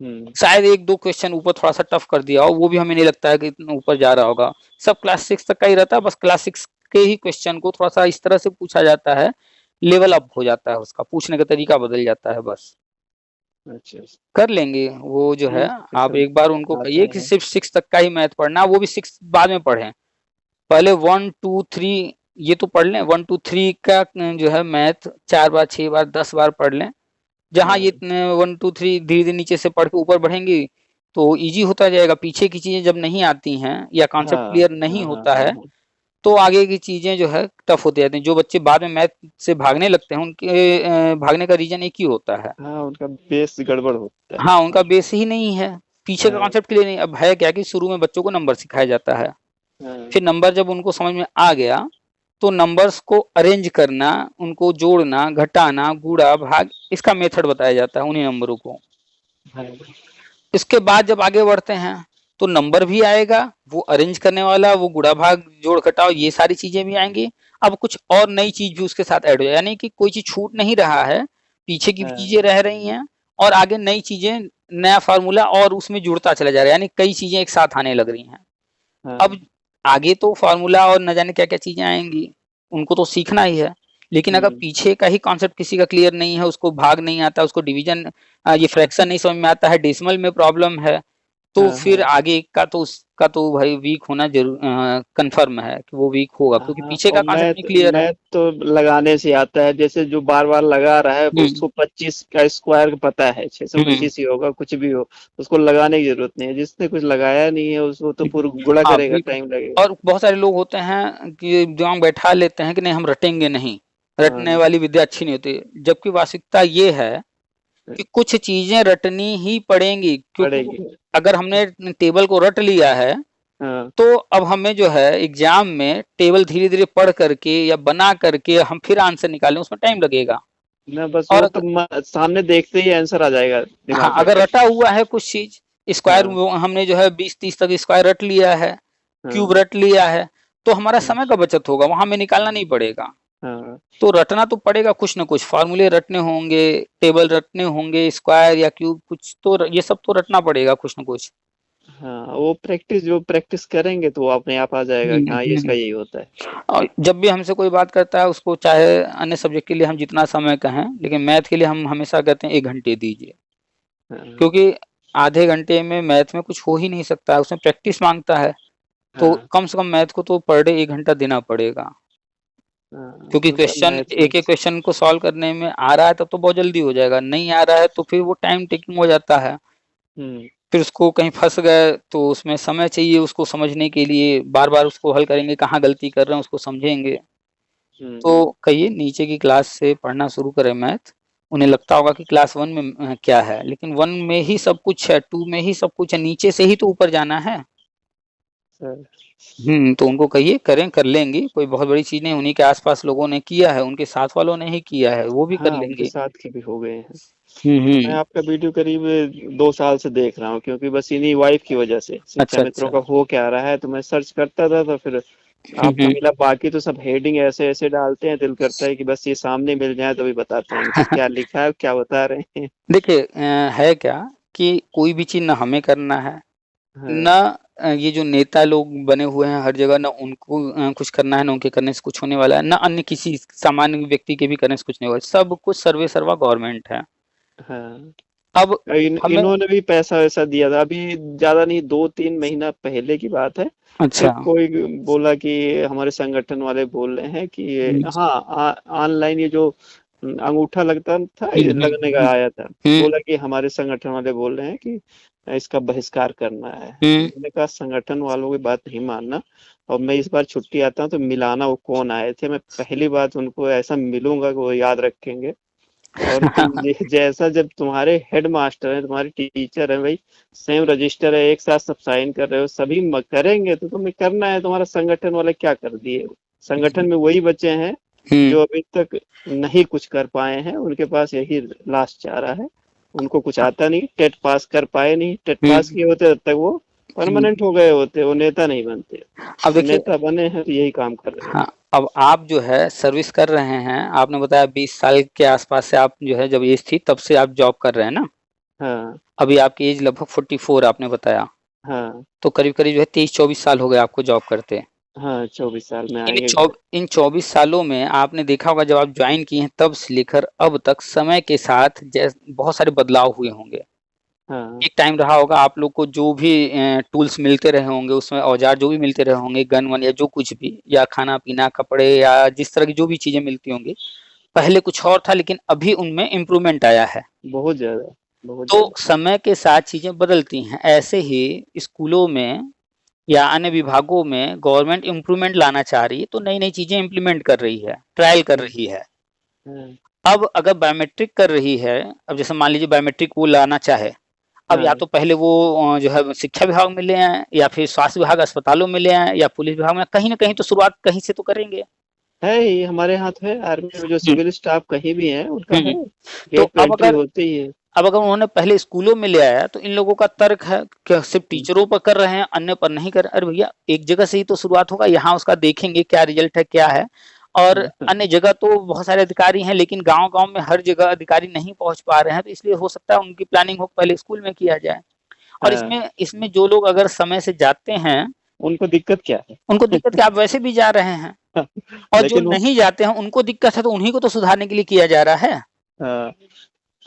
हम्म, शायद एक दो क्वेश्चन ऊपर थोड़ा सा टफ कर दिया हो, वो भी हमें नहीं लगता है कि इतना ऊपर जा रहा होगा। सब क्लास 6 तक का ही रहता है, बस क्लास 6 के ही क्वेश्चन को थोड़ा सा इस तरह से पूछा जाता है, लेवल अप हो जाता है, उसका पूछने का तरीका बदल जाता है बस। अच्छा, अच्छा, कर लेंगे वो जो है। ठीक है आप सर, एक बार उनको आते कहिए कि हैं। सिर्फ 6 तक का ही मैथ पढ़ना, वो भी 6 बाद में पढ़ें, पहले 1 2 3 ये तो पढ़ लें। 1 2 3 का जो है मैथ 4 बार 6 बार 10 बार पढ़ लें। जहाँ ये हाँ, 1 2 3 धीरे धीरे नीचे से पढ़ के ऊपर बढ़ेंगी तो इजी होता जाएगा। पीछे की चीजें जब नहीं आती हैं या कॉन्सेप्ट हाँ, क्लियर नहीं हाँ, हाँ, होता हाँ, है हाँ, तो आगे की चीजें जो है टफ होते जाते हैं। जो बच्चे बाद में मैथ से भागने लगते हैं उनके भागने का रीजन एक ही होता है, हाँ, उनका बेस गड़बड़ होता है। हाँ उनका बेस ही नहीं है, पीछे का हाँ, कॉन्सेप्ट क्लियर नहीं। अब है क्या कि शुरू में बच्चों को नंबर सिखाया जाता है, हाँ, फिर नंबर जब उनको समझ में आ गया तो नंबर्स को अरेंज करना, उनको जोड़ना घटाना गुणा भाग, इसका मेथड बताया जाता है उन्हीं नंबरों को। हाँ, इसके बाद जब आगे बढ़ते हैं तो नंबर भी आएगा, वो अरेंज करने वाला, वो गुणा भाग जोड़ घटाव, ये सारी चीजें भी आएंगी। अब कुछ और नई चीज भी उसके साथ ऐड हो जाए, यानी कि कोई चीज छूट नहीं रहा है, पीछे की भी हाँ चीजें रह रही हैं और आगे नई चीजें, नया फार्मूला और उसमें जुड़ता चला जा रहा है, यानी कई चीजें एक साथ आने लग रही हैं। अब हाँ आगे तो फार्मूला और न जाने क्या क्या चीजें आएंगी, उनको तो सीखना ही है। लेकिन अगर पीछे का ही कॉन्सेप्ट किसी का क्लियर नहीं है, उसको भाग नहीं आता, उसको डिवीजन, ये फ्रैक्शन नहीं समझ में आता है, डेसिमल में प्रॉब्लम है, तो हाँ फिर हाँ आगे का तो उसका तो भाई वीक होना जरूर कंफर्म है कि वो वीक होगा, क्योंकि हाँ। पीछे का और कॉन्सेप्ट नहीं क्लियर है। मैथ तो लगाने से आता है, जैसे जो बार बार लगा रहा है हम्म उसको 25 का स्क्वायर पता है, हम्म 625 ही होगा, कुछ भी हो, उसको लगाने की जरूरत नहीं है। जिसने कुछ लगाया नहीं है उसको तो पूरा गुणा हाँ करेगा, बिल्कुल। टाइम लगेगा। और बहुत सारे लोग होते हैं कि दिमाग बैठा लेते हैं कि नहीं हम रटेंगे नहीं, रटने हाँ वाली विद्या अच्छी नहीं होती, जबकि वास्तविकता ये है कि कुछ चीजें रटनी ही पड़ेंगी, क्योंकि पड़ेगी। अगर हमने टेबल को रट लिया है हाँ तो अब हमें जो है एग्जाम में टेबल धीरे धीरे पढ़ करके या बना करके हम फिर आंसर निकालें, उसमें टाइम लगेगा। ना, बस और वो तो सामने देखते ही आंसर आ जाएगा हाँ, दिमाग में अगर फिर। रटा हुआ है कुछ चीज, स्क्वायर हाँ हमने जो है 20-30 तक स्क्वायर रट लिया है, क्यूब हाँ रट लिया है, तो हमारा हाँ समय का बचत होगा, वहां हमें निकालना नहीं पड़ेगा। हाँ तो रटना तो पड़ेगा, कुछ ना कुछ फार्मूले रटने होंगे, टेबल रटने होंगे, स्क्वायर या क्यूब कुछ तो ये सब तो रटना पड़ेगा कुछ ना कुछ। हाँ। वो प्रैक्टिस, जो प्रैक्टिस करेंगे तो वो अपने आप आ जाएगा कि हाँ ये इसका हम्म। यही होता है। और जब भी हमसे कोई बात करता है, उसको चाहे अन्य सब्जेक्ट के लिए हम जितना समय कहें, लेकिन मैथ के लिए हम हमेशा कहते हैं 1 घंटे दीजिए, हाँ क्योंकि आधे घंटे में मैथ में कुछ हो ही नहीं सकता है, उसमें प्रैक्टिस मांगता है। तो हाँ कम से कम मैथ को तो पर डे 1 घंटा देना पड़ेगा, हाँ। क्योंकि तो क्वेश्चन मैथ में। एक एक क्वेश्चन को सॉल्व करने में आ रहा है तब तो बहुत जल्दी हो जाएगा, नहीं आ रहा है तो फिर वो टाइम टेकिंग हो जाता है। हम्म फिर उसको कहीं फंस गए तो उसमें समय चाहिए उसको समझने के लिए, बार बार उसको हल करेंगे, कहाँ गलती कर रहे हैं उसको समझेंगे। तो हम्म कहिए नीचे की क्लास से पढ़ना शुरू करें मैथ, उन्हें लगता होगा कि क्लास 1 में क्या है, लेकिन 1 में ही सब कुछ है, 2 में ही सब कुछ है, नीचे से ही तो ऊपर जाना है। सर। तो उनको कहिए करें, कर लेंगी, कोई बहुत बड़ी चीज नहीं, उन्हीं के आसपास लोगों ने किया है, उनके साथ वालों ने ही किया है, वो भी कर हाँ उनके लेंगे। साथ के भी हो गए हैं। मैं हम्म। आपका वीडियो करीब 2 साल से देख रहा हूँ, क्योंकि बस इन्हीं वाइफ की वजह से शिक्षा अच्छा मित्रों अच्छा। का हो क्या रहा है तो मैं सर्च करता था, तो फिर आपका हम्म। मिला। बाकी तो सब हेडिंग ऐसे ऐसे डालते हैं, दिल करता है कि बस ये सामने मिल जाए तो भी बताते हैं कि क्या लिखा है, क्या बता रहे हैं। देखिए है क्या कि कोई भी चीज ना हमें करना है, ना हाँ ये जो नेता लोग बने हुए हैं हर जगह, ना उनको कुछ करना है, ना उनके करने से कुछ होने वाला है, ना अन्य किसी सामान्य व्यक्ति के भी करने से कुछ नहीं होगा, सब कुछ सर्वे सर्वा गवर्नमेंट है। हाँ। अब हमें, इन्होंने भी पैसा वैसा दिया था, अभी ज्यादा नहीं, 2-3 महीना पहले की बात है कि अच्छा। कोई बोला कि हमारे संगठन वाले बोल रहे हैं कि हम्म हाँ, ऑनलाइन ये जो अंगूठा लगता था, ये हम्म लगने का हम्म आया था, हम्म बोला कि हमारे संगठन वाले बोल रहे हैं कि इसका बहिष्कार करना है। हम्म मैंने कहा संगठन वालों की बात नहीं मानना, और मैं इस बार छुट्टी आता हूँ तो मिलाना वो कौन आए थे, मैं पहली बात उनको ऐसा मिलूंगा कि वो याद रखेंगे। और तुम जैसा, जब तुम्हारे हेड मास्टर है, तुम्हारे टीचर है भाई, सेम रजिस्टर है, एक साथ सब साइन कर रहे हो, सभी करेंगे तो तुम्हें करना है। तुम्हारा संगठन वाले क्या कर दिए? संगठन में वही बचे हैं हम्म जो अभी तक नहीं कुछ कर पाए हैं, उनके पास यही लास्ट चारा है। उनको कुछ आता नहीं, टेट पास कर पाए नहीं, टेट पास हम्म किए होते तब तक वो हम्म। परमानेंट हो गए होते, वो नेता नहीं बनते। अब देखिए, नेता बने हैं तो यही काम कर रहे हैं। हाँ, अब आप जो है सर्विस कर रहे हैं, आपने बताया 20 साल के आसपास से आप जो है, जब एज थी तब से आप जॉब कर रहे हैं ना, हाँ अभी आपकी एज लगभग 44 आपने बताया, हाँ तो करीब करीब जो है 23-24 साल हो गए आपको जॉब करते। हाँ। 24 साल में इन आगे। चौ इन 24 सालों में आपने देखा होगा जब आप ज्वाइन किए हैं तब से लेकर अब तक समय के साथ बहुत सारे बदलाव हुए होंगे। हाँ एक टाइम रहा होगा आप लोग को जो भी टूल्स मिलते रहे होंगे, उसमें औजार जो भी मिलते रहे होंगे, गन वन या जो कुछ भी, या खाना पीना कपड़े या जिस तरह की जो भी चीजें मिलती होंगी, पहले कुछ और था, लेकिन अभी उनमें इम्प्रूवमेंट आया है। बहुत ज्यादा, बहुत तो ज्यादा। समय के साथ चीजें बदलती हैं, ऐसे ही स्कूलों में या अन्य विभागों में गवर्नमेंट इम्प्रूवमेंट लाना चाह रही है, तो नई नई चीजें इम्प्लीमेंट कर रही है, ट्रायल कर हाँ रही है। हाँ अब अगर बायोमेट्रिक कर रही है, अब जैसे मान लीजिए बायोमेट्रिक वो लाना चाहे, अब या हाँ। तो पहले वो जो है शिक्षा विभाग में ले आए, या फिर स्वास्थ्य विभाग अस्पतालों में ले आए, या पुलिस विभाग में, कहीं ना कहीं तो शुरुआत कहीं से तो करेंगे। है ही, हमारे यहाँ तो है, आर्मी में जो हम्म सिविल स्टाफ कहीं भी है उनका है, हम्म। तो गेट पे अब एंट्री अगर होती ही है। अब अगर उन्होंने पहले स्कूलों में ले आया तो इन लोगों का तर्क है कि सिर्फ टीचरों पर कर रहे हैं, अन्य पर नहीं कर रहे। अरे भैया, एक जगह से ही तो शुरुआत होगा, यहाँ उसका देखेंगे क्या रिजल्ट है क्या है। और अन्य जगह तो बहुत सारे अधिकारी हैं, लेकिन गांव-गांव में हर जगह अधिकारी नहीं पहुंच पा रहे हैं, तो इसलिए हो सकता है उनकी प्लानिंग हो पहले स्कूल में किया जाए। और हाँ, इसमें जो लोग अगर समय से जाते हैं, उनको दिक्कत क्या है? उनको दिक्कत क्या, आप वैसे भी जा रहे हैं। और जो लेकिन वो नहीं जाते हैं उनको दिक्कत है, तो उन्हीं को तो सुधारने के लिए किया जा रहा है। हाँ,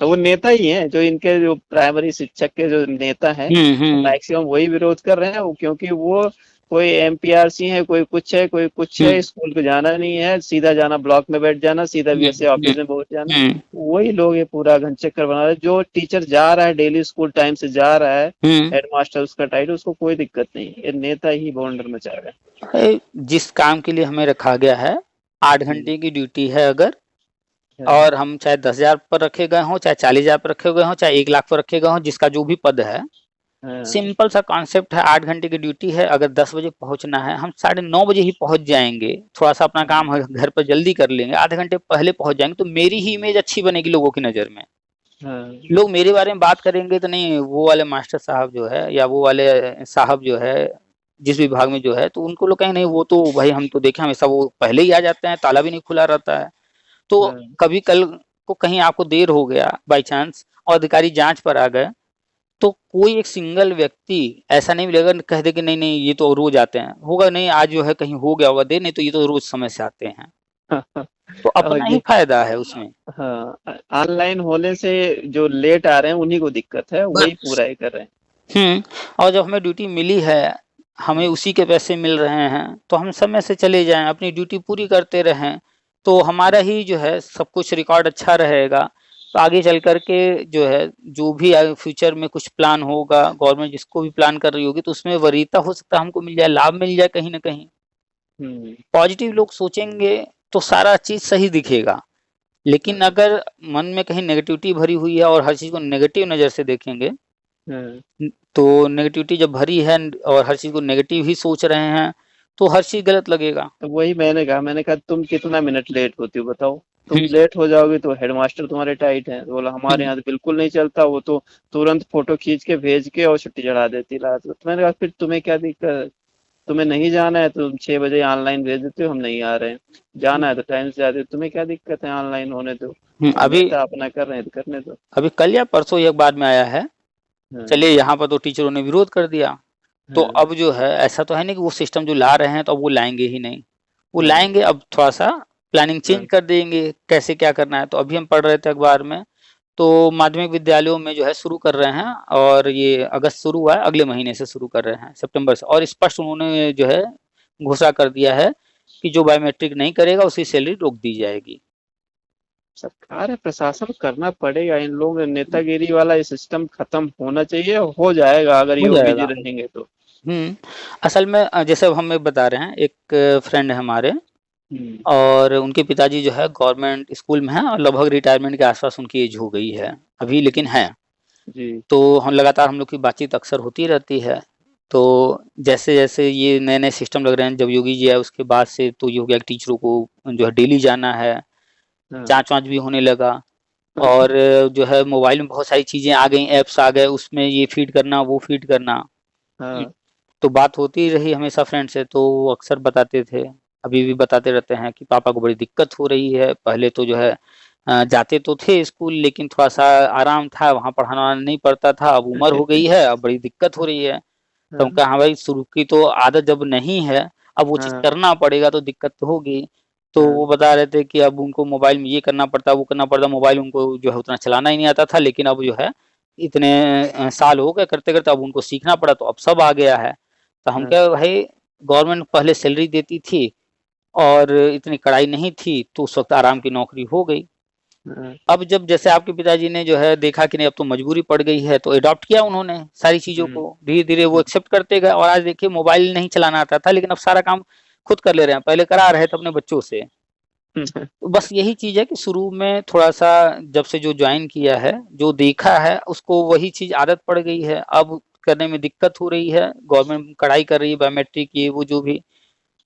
तो वो नेता ही हैं जो इनके जो प्राइमरी शिक्षक के जो नेता हैं, हम्म। मैक्सिमम वही विरोध कर रहे हैं। क्योंकि वो कोई एमपीआरसी है, कोई कुछ है, कोई कुछ है, हम्म। स्कूल को जाना नहीं है, सीधा जाना ब्लॉक में बैठ जाना, सीधा बीएससी ऑफिस में पहुंच जाना। हम्म। वही लोग ये पूरा घन चक्कर बना रहे हैं। जो टीचर जा रहा है डेली स्कूल टाइम से जा रहा है, हम्म। हेडमास्टर उसका टाइट, उसको कोई दिक्कत नहीं है। ये नेता ही बवंडर मचा रहे हैं। है, जिस काम के लिए हमें रखा गया है, 8 घंटे की ड्यूटी है अगर, हाँ, और हम चाहे 10,000 पर रखे गए हों, चाहे 40,000 पर रखे गए हों, चाहे 1 लाख पर रखे गए हों, जिसका जो भी पद है, हाँ, सिंपल सा कॉन्सेप्ट है। 8 घंटे की ड्यूटी है, अगर 10 बजे पहुंचना है, हम 9:30 बजे ही पहुंच जाएंगे। थोड़ा सा अपना काम घर पर जल्दी कर लेंगे, आधे घंटे पहले पहुंच जाएंगे, तो मेरी ही इमेज अच्छी बनेगी लोगों की नजर में। हाँ, लोग मेरे बारे में बात करेंगे तो नहीं, वो वाले मास्टर साहब जो है, या वो वाले साहब जो है जिस विभाग में जो है, तो उनको लोग कहें नहीं, वो तो भाई हम तो देखे हमेशा वो पहले ही आ जाते हैं, ताला भी नहीं खुला रहता है। तो हाँ, कभी कल को कहीं आपको देर हो गया बाई चांस, और अधिकारी जांच पर आ गए, तो कोई एक सिंगल व्यक्ति ऐसा नहीं मिलेगा कह दे कि नहीं नहीं ये तो रोज आते हैं, होगा नहीं आज जो है कहीं हो गया होगा देर, नहीं तो ये तो रोज समय से आते हैं। हाँ, तो और अपना ही ये फायदा है उसमें। हाँ, ऑनलाइन होने से जो लेट आ रहे हैं उन्हीं को दिक्कत है, वही बस। पूरा ही कर रहे हैं। और जब हमें ड्यूटी मिली है, हमें उसी के पैसे मिल रहे हैं, तो हम समय से चले जाएं, अपनी ड्यूटी पूरी करते रहें, तो हमारा ही जो है सब कुछ रिकॉर्ड अच्छा रहेगा। तो आगे चल कर के जो है, जो भी फ्यूचर में कुछ प्लान होगा, गवर्नमेंट जिसको भी प्लान कर रही होगी, तो उसमें वरीयता हो सकता है हमको मिल जाए, लाभ मिल जाए कहीं ना कहीं। हम्म, पॉजिटिव लोग सोचेंगे तो सारा चीज सही दिखेगा। लेकिन हाँ, अगर मन में कहीं नेगेटिविटी भरी हुई है और हर चीज को नेगेटिव नजर से देखेंगे, हाँ, तो नेगेटिविटी जब भरी है और हर चीज को नेगेटिव ही सोच रहे हैं, तो हर चीज गलत लगेगा। तो वही मैंने कहा तुम कितना मिनट लेट होती हो बताओ। तुम हम्म। लेट हो जाओगे तो हेडमास्टर तुम्हारे टाइट हैं। तो बोला हमारे हम्म। यहाँ तो बिल्कुल नहीं चलता, वो तो तुरंत फोटो खींच के भेज के और छुट्टी चढ़ा देती रात को। तो मैंने कहा फिर तुम्हें क्या दिक्कत है? तुम्हें नहीं जाना है तो तुम 6 बजे ऑनलाइन भेज देते हो, हम नहीं आ रहे हैं। जाना है तो टाइम से आते हो, तुम्हें क्या दिक्कत है ऑनलाइन होने दो। अब अभी नेता अपना कर रहे हैं तो करने दो। अभी कल या परसों एक बाद में आया है, हाँ, चलिए यहाँ पर तो टीचरों ने विरोध कर दिया, तो हाँ, अब जो है ऐसा तो है नहीं कि वो सिस्टम जो ला रहे हैं तो अब वो लाएंगे ही नहीं, वो हाँ, लाएंगे, अब थोड़ा सा प्लानिंग चेंज हाँ, कर देंगे कैसे क्या करना है। तो अभी हम पढ़ रहे थे अखबार में, तो माध्यमिक विद्यालयों में जो है शुरू कर रहे हैं, और ये अगस्त शुरू हुआ है, अगले महीने से शुरू कर रहे हैं, सितंबर से। और स्पष्ट उन्होंने जो है घोषणा कर दिया है कि जो बायोमेट्रिक नहीं करेगा उसकी सैलरी रोक दी जाएगी। सरकार है, प्रशासन को करना पड़ेगा। इन लोग नेतागिरी वाला ये सिस्टम खत्म होना चाहिए। हो जाएगा अगर हो योगी जी जाएगा। रहेंगे तो। हम्म। असल में जैसे अब हमें बता रहे हैं, एक फ्रेंड है हमारे, हम्म, और उनके पिताजी जो है गवर्नमेंट स्कूल में हैं, और लगभग रिटायरमेंट के आसपास उनकी एज हो गई है अभी, लेकिन है। जी, तो हम लगातार हम लोग की बातचीत अक्सर होती रहती है। तो जैसे जैसे ये नए नए सिस्टम लग रहे हैं, जब योगी जी आए उसके बाद से तो ये हो गया कि टीचरों को जो है डेली जाना है, हाँ, जांच वाँच भी होने लगा। और जो है मोबाइल में बहुत सारी चीज़ें आ गई, ऐप्स आ गए, उसमें ये फीड करना वो फीड करना। हम्म, हाँ, तो बात होती रही हमेशा फ्रेंड से, तो वो अक्सर बताते थे, अभी भी बताते रहते हैं कि पापा को बड़ी दिक्कत हो रही है। पहले तो जो है जाते तो थे स्कूल, लेकिन थोड़ा सा आराम था, वहाँ पढ़ाना वढ़ाना नहीं पड़ता था, अब उम्र हो गई है, अब बड़ी दिक्कत हो रही है। तो हम हाँ, कहा हाँ भाई, शुरू की तो आदत जब नहीं है, अब वो चीज़ हाँ, करना पड़ेगा तो दिक्कत तो होगी। तो हाँ, वो बता रहे थे कि अब उनको मोबाइल में ये करना पड़ता, वो करना पड़ता, मोबाइल उनको जो है उतना चलाना ही नहीं आता था, लेकिन अब जो है इतने साल हो गए करते करते, अब उनको सीखना पड़ा, तो अब सब आ गया है। तो हम हाँ, क्या भाई, गवर्नमेंट पहले सैलरी देती थी और इतनी कड़ाई नहीं थी, तो उस वक्त आराम की नौकरी हो गई। हाँ, अब जब जैसे आपके पिताजी ने जो है देखा कि नहीं अब तो मजबूरी पड़ गई है, तो अडॉप्ट किया उन्होंने सारी चीजों हम्म, को, धीरे धीरे वो एक्सेप्ट करते गए, और आज देखिए मोबाइल नहीं चलाना आता था, लेकिन अब सारा काम खुद कर ले रहे हैं, पहले करा रहे थे अपने बच्चों से। तो बस यही चीज है कि शुरू में थोड़ा सा, जब से जो ज्वाइन किया है, जो देखा है, उसको वही चीज आदत पड़ गई है, अब करने में दिक्कत हो रही है। गवर्नमेंट कड़ाई कर रही है, बायोमेट्रिक ये वो जो भी,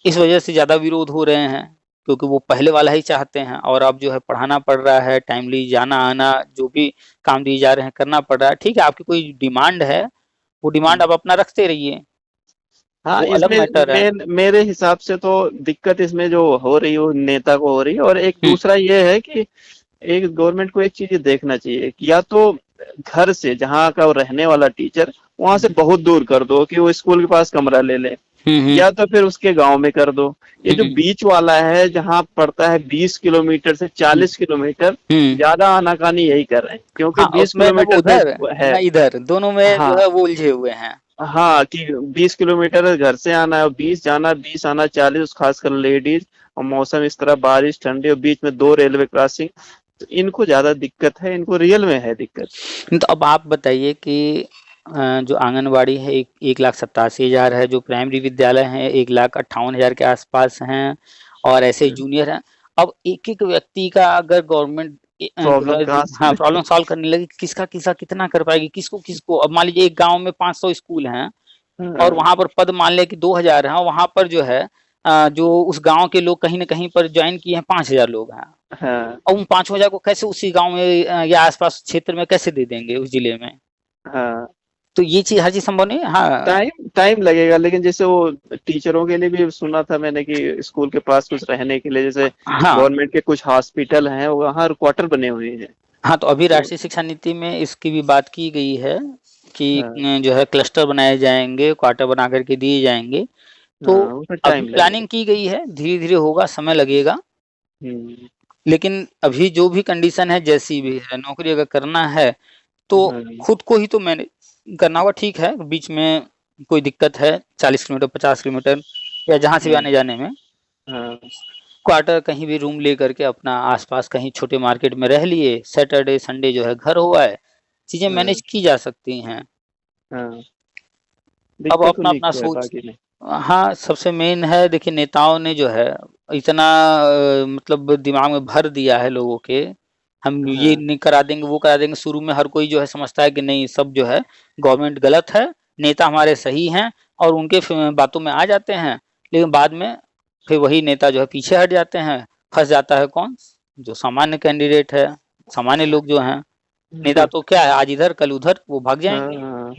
इस वजह से ज्यादा विरोध हो रहे हैं। क्योंकि वो पहले वाला ही चाहते हैं। और अब जो है पढ़ाना पड़ रहा है, टाइमली जाना आना, जो भी काम दिए जा रहे हैं करना पड़ रहा है। ठीक है, आपकी कोई डिमांड है, वो डिमांड आप अपना रखते रहिए, हाँ, वो अलग इसमें मैटर है। मेरे हिसाब से तो दिक्कत इसमें जो हो रही है वो नेता को हो रही है, और एक हम्म दूसरा ये है कि एक गवर्नमेंट को एक चीज ये देखना चाहिए कि या तो घर से जहाँ का वो रहने वाला टीचर वहां से बहुत दूर कर दो कि वो स्कूल के पास कमरा ले ले, हम्म या तो फिर उसके गांव में कर दो। ये जो हम्म बीच वाला है जहाँ पड़ता है 20 किलोमीटर से हम्म 40 किलोमीटर, हम्म। ज्यादा आनाकानी यही कर रहे हैं क्योंकि हाँ, बीस उसमें न वो किलोमीटर उधर है। न इधर, दोनों में जो हाँ, है वो उलझे हुए हैं। हाँ कि 20 किलोमीटर घर से आना है, 20 जाना, 20 आना, 40, खासकर लेडीज, और मौसम इस तरह बारिश ठंडी, और बीच में 2 रेलवे क्रॉसिंग। तो इनको ज्यादा दिक्कत है, इनको रियल में है दिक्कत। तो अब आप बताइए कि जो आंगनवाड़ी है 1,87,000 है, जो प्राइमरी विद्यालय है 1,58,000 के आसपास हैं, और ऐसे जूनियर हैं। अब एक एक व्यक्ति का अगर गवर्नमेंट जो प्रॉब्लम है कहाँ हाँ से प्रॉब्लम सॉल्व करने लगे, किसका किसका कितना कर पाएगी, किसको किसको। अब मान लीजिए एक गांव में 500 स्कूल हैं, और हाँ, वहां पर पद मान ले कि 2,000 हैं, और वहां पर जो है जो उस गांव के लोग कहीं ना कहीं पर ज्वाइन किए हैं 5,000 लोग हैं। हाँ, अब उन 5,000 को कैसे उसी गांव में या आसपास क्षेत्र में कैसे दे देंगे उस जिले में। हाँ। तो ये चीज हर चीज संभव नहीं है। हाँ टाइम टाइम लगेगा, लेकिन जैसे वो टीचरों के लिए भी सुना था मैंने कि स्कूल के पास कुछ रहने के लिए, जैसे हाँ गवर्नमेंट के कुछ हॉस्पिटल हैं वहाँ क्वार्टर बने हुए हैं। हाँ। तो अभी तो राष्ट्रीय शिक्षा नीति में इसकी भी बात की गई है कि हाँ, जो है क्लस्टर बनाए जाएंगे, क्वार्टर बना करके दिए जाएंगे। तो हाँ, उसमें अभी टाइम लगेगा। प्लानिंग की गई है, धीरे धीरे होगा, समय लगेगा। हम्म। लेकिन अभी जो भी कंडीशन है, जैसी भी है, नौकरी अगर करना है तो हाँ, खुद को ही तो मैंने करना होगा। ठीक है, बीच में कोई दिक्कत है 40 किलोमीटर 50 किलोमीटर या जहाँ से भी हाँ, आने जाने में, हाँ, क्वार्टर कहीं भी रूम ले करके अपना आसपास कहीं छोटे मार्केट में रह लिए, सैटरडे संडे जो है घर हुआ है, चीजें हाँ, मैनेज की जा सकती हैं। हाँ। अब दिक्कत अपना उन्हीं अपना को है, सोच। बाकी नहीं। हाँ, सबसे मेन है, देखिए नेताओं ने जो है इतना मतलब दिमाग में भर दिया है लोगों के, हम ये हाँ, नहीं करा देंगे वो करा देंगे। शुरू में हर कोई जो है समझता है कि नहीं, सब जो है गवर्नमेंट गलत है, नेता हमारे सही हैं, और उनके बातों में आ जाते हैं। लेकिन बाद में फिर वही नेता जो है पीछे हट जाते हैं। फंस जाता है कौन? जो सामान्य कैंडिडेट है, सामान्य लोग जो हैं। नेता तो क्या है, आज इधर कल उधर, वो भाग हाँ, जाएंगे। हाँ,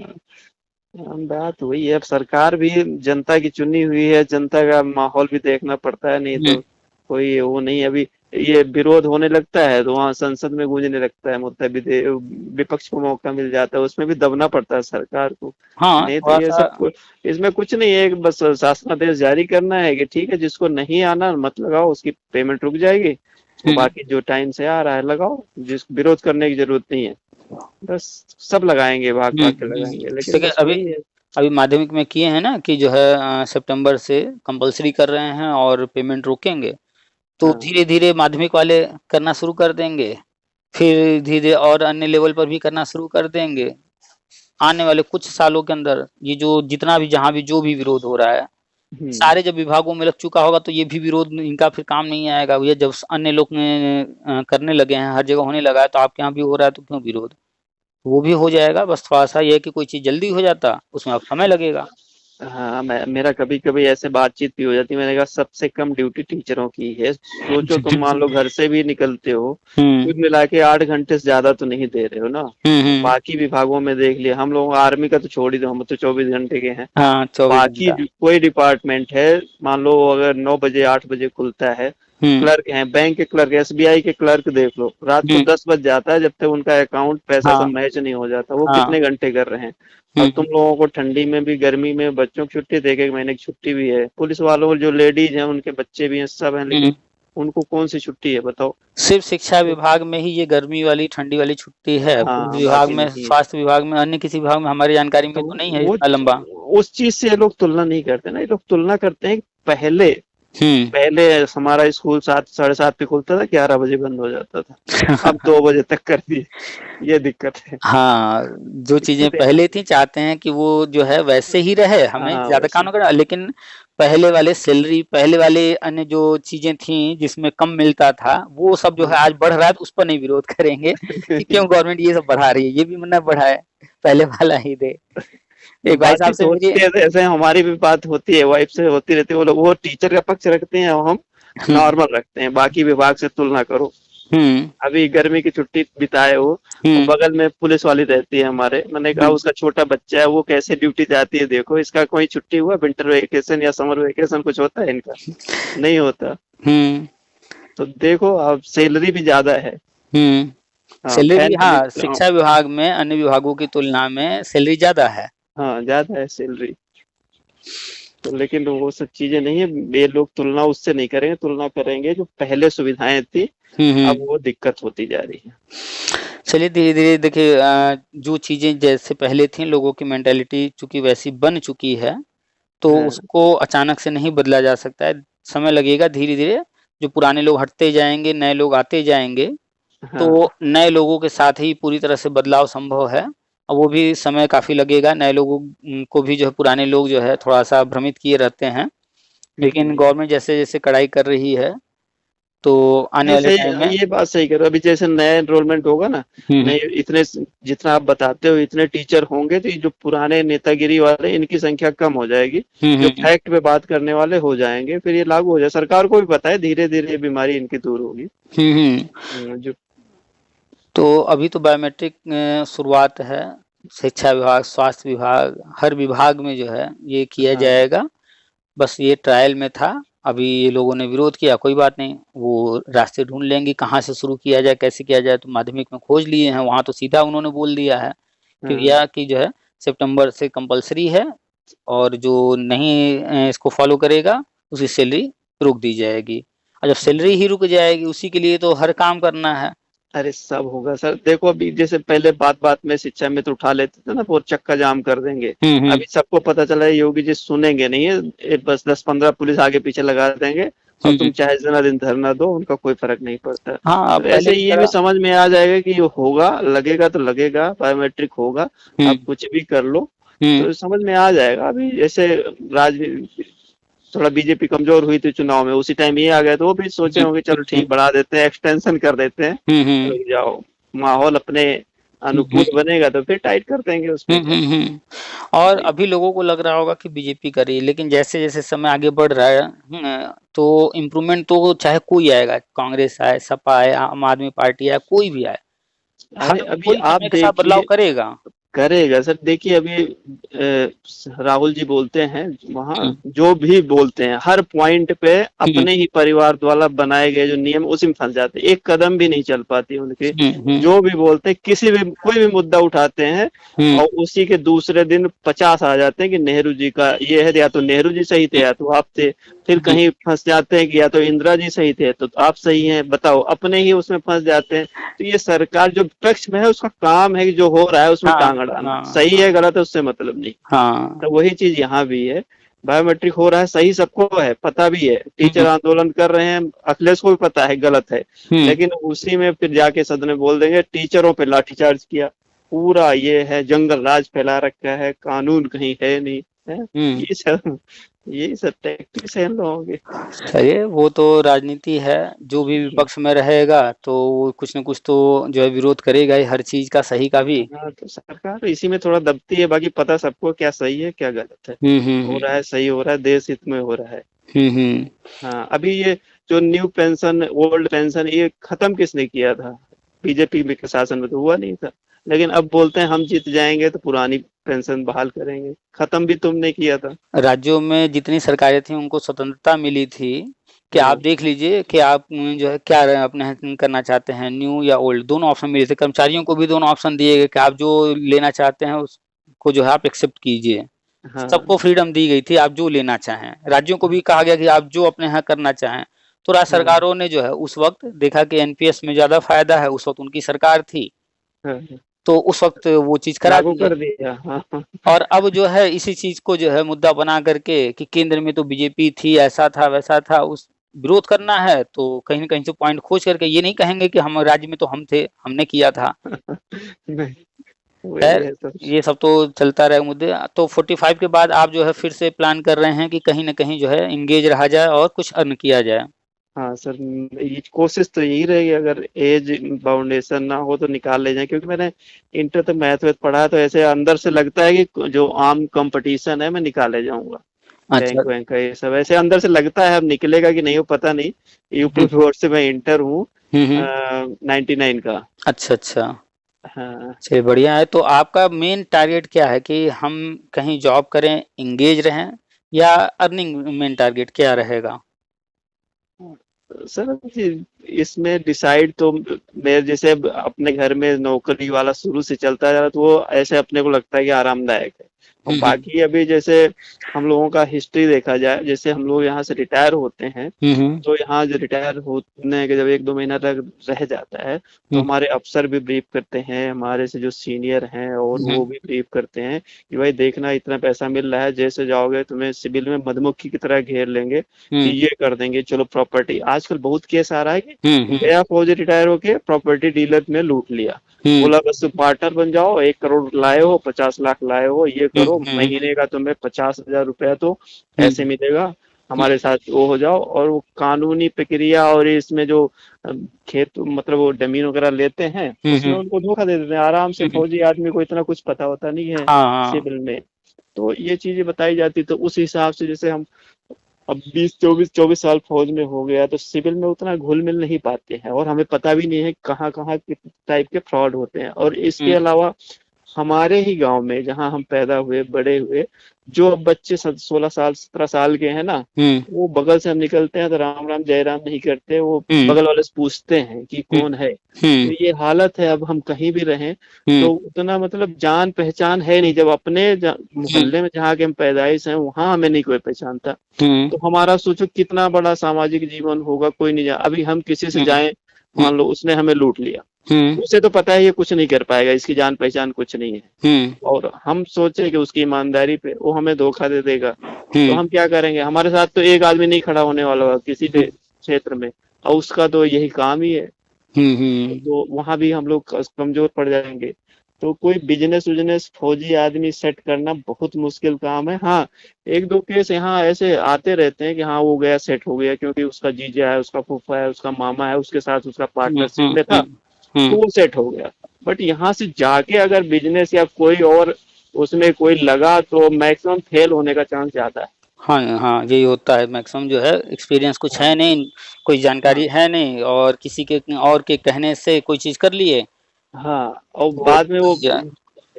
हाँ, बात वही है। अब सरकार भी जनता की चुनी हुई है, जनता का माहौल भी देखना पड़ता है, नहीं हम्म तो कोई वो नहीं। अभी ये विरोध होने लगता है तो वहाँ संसद में गूंजने लगता है मुद्दा, विपक्ष को मौका मिल जाता है, उसमें भी दबना पड़ता है सरकार को। हाँ नहीं तो थोड़ा ये सा। सब इसमें कुछ नहीं है, बस शासनादेश जारी करना है कि ठीक है, जिसको नहीं आना मत लगाओ, उसकी पेमेंट रुक जाएगी, और हम्म बाकी जो टाइम से आ रहा है लगाओ, जिस विरोध करने की जरूरत नहीं है। बस सब लगाएंगे, भाग भाग के लगाएंगे, लेकिन देखिए बस अभी वही है। अभी माध्यमिक में किए हैं ना कि जो है सितंबर से कंपलसरी कर रहे हैं और पेमेंट रोकेंगे। तो हाँ, धीरे धीरे माध्यमिक वाले करना शुरू कर देंगे, फिर धीरे धीरे और अन्य लेवल पर भी करना शुरू कर देंगे। आने वाले कुछ सालों के अंदर ये जो जितना भी जहाँ भी जो भी विरोध हो रहा है, हम्म। सारे जब विभागों में लग चुका होगा तो ये भी विरोध इनका फिर काम नहीं आएगा। ये जब अन्य लोग करने लगे हैं, हर जगह होने लगा है, तो आपके यहाँ भी हो रहा है, तो क्यों विरोध? वो भी हो जाएगा। बस थोड़ा सा ये है कि कोई चीज जल्दी हो जाता, उसमें अब समय लगेगा। हाँ, मेरा कभी कभी ऐसे बातचीत भी हो जाती है। मैंने कहा सबसे कम ड्यूटी टीचरों की है। सोचो, तुम मान लो घर से भी निकलते हो, हम्म कुल मिला के 8 घंटे से ज्यादा तो नहीं दे रहे हो ना। हम्म। बाकी विभागों में देख लिया, हम लोग आर्मी का तो छोड़ ही दो, हम तो 24 घंटे के हैं। हाँ 24 घंटा। बाकी कोई डिपार्टमेंट है, मान लो अगर 9 बजे 8 बजे खुलता है, हम्म क्लर्क हैं, बैंक के क्लर्क, एसबीआई के क्लर्क देख लो, रात को हम्म। 10 बज जाता है, जब तक उनका अकाउंट पैसा सब हाँ मैच नहीं हो जाता, वो हाँ। कितने घंटे कर रहे हैं। अब तुम लोगों को ठंडी में भी, गर्मी में, बच्चों की छुट्टी, एक एक महीने की छुट्टी भी है, पुलिस वालों को जो लेडीज हैं उनके बच्चे भी हैं, सब हैं, लेकिन हम्म। उनको कौन सी छुट्टी है बताओ। सिर्फ शिक्षा विभाग में ही ये गर्मी वाली ठंडी वाली छुट्टी है, पुलिस हाँ, विभाग बाकी में, नहीं है। स्वास्थ्य विभाग में, अन्य किसी विभाग में हमारी जानकारी तो में तो नहीं है वो इतना लंबा। उस चीज से ये लोग तुलना नहीं करते ना, ये लोग तुलना करते हैं पहले। हम्म। पहले हमारा स्कूल 7 साढ़े 7 पे खुलता था, 11 बजे बंद हो जाता था, अब 2 बजे तक कर दिए। ये दिक्कत है। हाँ, जो चीजें दिक्कत है। पहले थी चाहते हैं कि वो जो है वैसे ही रहे, हमें हाँ, ज्यादा काम वैसे। ना करना। लेकिन पहले वाले सैलरी, पहले वाले अन्य जो चीजें थी जिसमें कम मिलता था, वो सब जो है आज बढ़ रहा है, तो उस पर नहीं विरोध करेंगे कि क्यों गवर्नमेंट ये सब बढ़ा रही है, ये भी मना बढ़ाए, पहले वाला ही दे। एक भाई बाकी साहब से मेरी। सोचते हैं, जैसे हमारी भी बात होती है, वाइफ से होती रहती है, वो लोग वो टीचर का पक्ष रखते हैं, हम नॉर्मल रखते हैं, बाकी विभाग से तुलना करो। अभी गर्मी की छुट्टी बिताए हो और बगल में पुलिस वाली रहती है हमारे, मैंने कहा उसका छोटा बच्चा है वो कैसे ड्यूटी जाती है, देखो इसका कोई छुट्टी हुआ, विंटर वेकेशन या समर वेकेशन कुछ होता है इनका? नहीं होता। तो देखो अब सैलरी भी ज्यादा है। सैलरी, हाँ, शिक्षा विभाग में अन्य विभागों की तुलना में सैलरी ज्यादा है। हाँ ज्यादा है सैलरी, तो लेकिन वो सब चीजें नहीं है, ये लोग तुलना उससे नहीं करेंगे, तुलना करेंगे जो पहले सुविधाएं थी, अब वो दिक्कत होती जा रही है। चलिए धीरे धीरे देखिए, जो चीजें जैसे पहले थी, लोगों की मेंटालिटी चूंकि वैसी बन चुकी है, तो उसको अचानक से नहीं बदला जा सकता है, समय लगेगा। धीरे धीरे जो पुराने लोग हटते जाएंगे, नए लोग आते जाएंगे, तो नए लोगों के साथ ही पूरी तरह से बदलाव संभव है। और वो भी समय काफी लगेगा, नए लोगों को भी जो है पुराने लोग जो है थोड़ा सा भ्रमित किए रहते हैं, लेकिन गवर्नमेंट जैसे जैसे कड़ाई कर रही है, तो आने वाले टाइम में ये बात सही करो। अभी जैसे नया एनरोलमेंट होगा ना, नहीं इतने जितना आप बताते हो इतने टीचर होंगे, तो ये जो पुराने नेतागिरी वाले इनकी संख्या कम हो जाएगी, जो फैक्ट पे बात करने वाले हो जाएंगे, फिर ये लागू हो जाए। सरकार को भी पता है धीरे धीरे बीमारी इनकी दूर होगी। जो तो अभी तो बायोमेट्रिक शुरुआत है, शिक्षा विभाग, स्वास्थ्य विभाग, हर विभाग में जो है ये किया जाएगा। बस ये ट्रायल में था, अभी ये लोगों ने विरोध किया, कोई बात नहीं, वो रास्ते ढूंढ लेंगे कहाँ से शुरू किया जाए, कैसे किया जाए। तो माध्यमिक में खोज लिए हैं, वहाँ तो सीधा उन्होंने बोल दिया है कि यह कि जो है सितंबर से कंपलसरी है, और जो नहीं इसको फॉलो करेगा उसकी सैलरी रोक दी जाएगी। और जब सैलरी ही रुक जाएगी, उसी के लिए तो हर काम करना है। अरे सब होगा सर। देखो अभी जैसे पहले बात बात में शिक्षा में तो उठा लेते थे ना, वो चक्का जाम कर देंगे। अभी सबको पता चला है योगी जी सुनेंगे नहीं है, बस 10-15 पुलिस आगे पीछे लगा देंगे, और तुम चाहे जितना दिन धरना दो, उनका कोई फर्क नहीं पड़ता। हाँ, तो ऐसे ये भी समझ में आ जाएगा कि होगा, लगेगा तो लगेगा, बायोमेट्रिक होगा, आप कुछ भी कर लो, तो समझ में आ जाएगा। अभी जैसे राजनीति थोड़ा बीजेपी कमजोर हुई थी चुनाव में, उसी टाइम ये आ गया, तो वो भी सोचे होंगे चलो ठीक बढ़ा देते हैं, एक्सटेंशन कर देते हैं, रुक जाओ, माहौल अपने अनुकूल बनेगा तो फिर टाइट कर देंगे उसमें। और अभी लोगों को लग रहा होगा कि बीजेपी कर रही है, लेकिन जैसे जैसे समय आगे बढ़ रहा है, तो इम्प्रूवमेंट तो चाहे कोई आएगा, कांग्रेस आए, सपा आए, आम आदमी पार्टी आए, कोई भी आए, अभी आप समय के साथ बदलाव करेगा सर। देखिए अभी राहुल जी बोलते हैं वहाँ, जो भी बोलते हैं हर पॉइंट पे अपने ही परिवार द्वारा बनाए गए जो नियम, उसी में फंस जाते हैं, एक कदम भी नहीं चल पाती उनके। जो भी बोलते हैं, कोई भी मुद्दा उठाते हैं, और उसी के दूसरे दिन 50 आ जाते हैं कि नेहरू जी का ये है, या तो नेहरू जी सही थे या तो आप थे। फिर कहीं फंस जाते हैं कि या तो इंदिरा जी सही थे तो आप सही हैं, बताओ, अपने ही उसमें फंस जाते हैं। तो ये सरकार जो विपक्ष में है उसका काम है कि जो हो रहा है उसमें टांग अड़ाना, सही है गलत है उससे मतलब नहीं। तो वही चीज यहाँ भी है, बायोमेट्रिक हो रहा है, सही सबको है, पता भी है, टीचर आंदोलन कर रहे हैं, अखिलेश को भी पता है गलत है, लेकिन उसी में फिर जाके सदन में बोल देंगे टीचरों पे लाठीचार्ज किया, पूरा ये है, जंगल राज फैला रखा है, कानून कहीं है नहीं है। यही सब टैक्टिक्स है इन लोगों के। सही, वो तो राजनीति है, जो भी विपक्ष में रहेगा तो वो कुछ न कुछ तो जो है विरोध करेगा ही, हर चीज का, सही का भी। हाँ, तो सरकार इसी में थोड़ा दबती है, बाकी पता सबको क्या सही है क्या गलत है, हो रहा है सही हो रहा है, देश हित में हो रहा है। हाँ, अभी ये जो न्यू पेंशन, ओल्ड पेंशन, ये खत्म किसने किया था? बीजेपी के शासन में तो हुआ नहीं था, लेकिन अब बोलते हैं हम जीत जाएंगे तो पुरानी पेंशन बहाल करेंगे, खत्म भी तुमने किया था। राज्यों में जितनी सरकारें थी उनको स्वतंत्रता मिली थी कि आप देख लीजिए कि आप जो है क्या अपने करना चाहते हैं, न्यू या ओल्ड, दोनों ऑप्शन मिले थे। कर्मचारियों को भी दोनों ऑप्शन दिए गए कि आप जो लेना चाहते हैं उसको जो है आप एक्सेप्ट कीजिए। सबको फ्रीडम दी गई थी, आप जो लेना चाहें। राज्यों को भी कहा गया कि आप जो अपने यहाँ करना चाहें। तो राज्य सरकारों ने जो है उस वक्त देखा कि एनपीएस में ज्यादा फायदा है, उस वक्त उनकी सरकार थी, तो उस वक्त वो चीज कर दिया। और अब जो है इसी चीज को जो है मुद्दा बना करके कि केंद्र में तो बीजेपी थी, ऐसा था वैसा था, उस विरोध करना है तो कहीं न कहीं से पॉइंट खोज करके ये नहीं कहेंगे कि हम राज्य में तो हम थे, हमने किया था। ये सब तो चलता रहे मुद्दे। तो 45 के बाद आप जो है फिर से प्लान कर रहे हैं कि कहीं ना कहीं जो है इंगेज रहा जाए और कुछ अर्न किया जाए। हाँ सर, ये कोशिश तो यही रहेगी, अगर एज बाउंडेशन ना हो तो निकाल ले जाए, क्योंकि मैंने इंटर तक मैथ पढ़ा है, तो ऐसे अंदर से लगता है कि जो आम कंपटीशन है मैं निकाले जाऊंगा। अच्छा। बैंक वैंक का ये सब ऐसे अंदर से लगता है, अब निकलेगा कि नहीं वो पता नहीं। यूपी बोर्ड से मैं इंटर हूँ हम्म। 99 का। अच्छा अच्छा। हाँ चलिए बढ़िया है। तो आपका मेन टारगेट क्या है कि हम कहीं जॉब करें, एंगेज रहें, या अर्निंग मेन टारगेट क्या रहेगा? सर, इसमें डिसाइड तो मेरे जैसे अब अपने घर में नौकरी वाला शुरू से चलता जा रहा, तो वो ऐसे अपने को लगता है कि आरामदायक है। और हम्म बाकी अभी जैसे हम लोगों का हिस्ट्री देखा जाए, जैसे हम लोग यहाँ से रिटायर होते हैं, हम्म तो यहाँ जो रिटायर होने के जब 1-2 महीना तक रह जाता है, तो हम्म हमारे अफसर भी ब्रीफ करते हैं, हमारे से जो सीनियर हैं और वो हम्म भी ब्रीफ करते हैं कि भाई देखना, इतना पैसा मिल रहा है, जैसे जाओगे तुम्हें सिविल में मधुमक्खी की तरह घेर लेंगे कि हम्म ये कर देंगे, चलो प्रॉपर्टी। आजकल बहुत केस आ रहा है कि हम्म गया फौजी रिटायर होके प्रॉपर्टी डीलर ने लूट लिया, हम्म बोला बस पार्टनर बन जाओ, 1 करोड़ लाए हो, 50 लाख लाए हो, ये करो, हम्म महीने का तुम्हें 50,000 रुपया तो ऐसे हम्म मिलेगा, हमारे साथ वो हो जाओ। और वो कानूनी प्रक्रिया और इसमें जो खेत मतलब वो जमीन वगैरह लेते हैं, उसमें हम्म उनको धोखा दे देते हैं आराम से। हम्म, फौजी आदमी को इतना कुछ पता होता नहीं है हाँ हाँ। सिविल में। तो ये चीजें बताई जाती, तो उस हिसाब से जैसे हम अब 20-24 साल फौज में हो गया, तो सिविल में उतना घुल मिल नहीं पाते हैं, और हमें पता भी नहीं है कहाँ कहाँ किस टाइप के फ्रॉड होते हैं। और इसके हम्म अलावा हमारे ही गांव में जहां हम पैदा हुए बड़े हुए, जो अब बच्चे 16 साल 17 साल के हैं ना, हम्म वो बगल से हम निकलते हैं तो राम राम जय राम नहीं करते, वो हम्म बगल वाले से पूछते हैं कि हम्म कौन है। तो हम्म ये हालत है, अब हम कहीं भी रहें हम्म तो उतना मतलब जान पहचान है नहीं। जब अपने हम्म मोहल्ले में जहाँ के हम पैदाइश हैं, वहां हमें नहीं कोई पहचानता, हम्म तो हमारा सोचो कितना बड़ा सामाजिक जीवन होगा, कोई नहीं जा। अभी हम किसी से हम्म जाएं, मान लो उसने हमें लूट लिया, हम्म उसे तो पता है ये कुछ नहीं कर पाएगा, इसकी जान पहचान कुछ नहीं है, हम्म और हम सोचे कि उसकी ईमानदारी पे वो हमें धोखा दे देगा, तो हम्म हम क्या करेंगे? हमारे साथ तो एक आदमी नहीं खड़ा होने वाला होगा किसी भी क्षेत्र में, और उसका तो यही काम ही है, हम्म तो वहां भी हम लोग कमजोर पड़ जाएंगे। तो कोई बिजनेस उजनेस फौजी आदमी सेट करना बहुत मुश्किल काम है। हाँ, 1-2 केस यहाँ ऐसे आते रहते हैं कि हाँ वो गया, सेट हो गया, क्योंकि उसका जीजा है, उसका फूफा है, उसका मामा है, उसके साथ उसका पार्टनरशिप में था, तो हम्म वो सेट हो गया। बट यहाँ से जाके अगर बिजनेस या कोई और उसमें कोई लगा, तो मैक्सिमम फेल होने का चांस ज्यादा है। हाँ हाँ, यही होता है मैक्सिमम जो है, एक्सपीरियंस कुछ है नहीं, कोई जानकारी हाँ है नहीं, और किसी के और के कहने से कोई चीज कर लिए हाँ, और तो बाद में वो या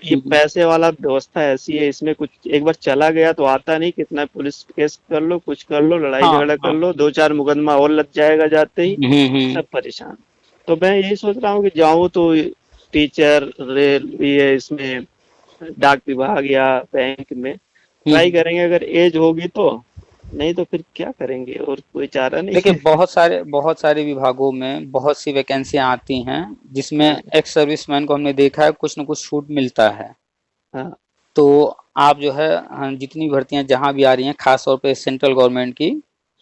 ये पैसे वाला व्यवस्था ऐसी है, इसमें कुछ एक बार चला गया तो आता नहीं, कितना पुलिस केस कर लो, कुछ कर लो, लड़ाई हाँ झगड़ा कर हाँ। लो, 2-4 मुकदमा और लग जाएगा जाते ही, हम्म। सब परेशान। तो मैं यही सोच रहा हूँ कि जाऊँ तो टीचर, रेलवे, इसमें डाक विभाग या बैंक में ट्राई हम्म। करेंगे, अगर एज होगी तो। नहीं तो फिर क्या करेंगे, और कोई चारा नहीं देखिए, है। बहुत सारे विभागों में बहुत सी वैकेंसियां आती हैं, जिसमें हाँ एक्स सर्विसमैन को हमने देखा है कुछ न कुछ छूट मिलता है। हाँ तो आप जो है, जितनी भर्तियां जहां भी आ रही हैं, खास तौर पे सेंट्रल गवर्नमेंट की,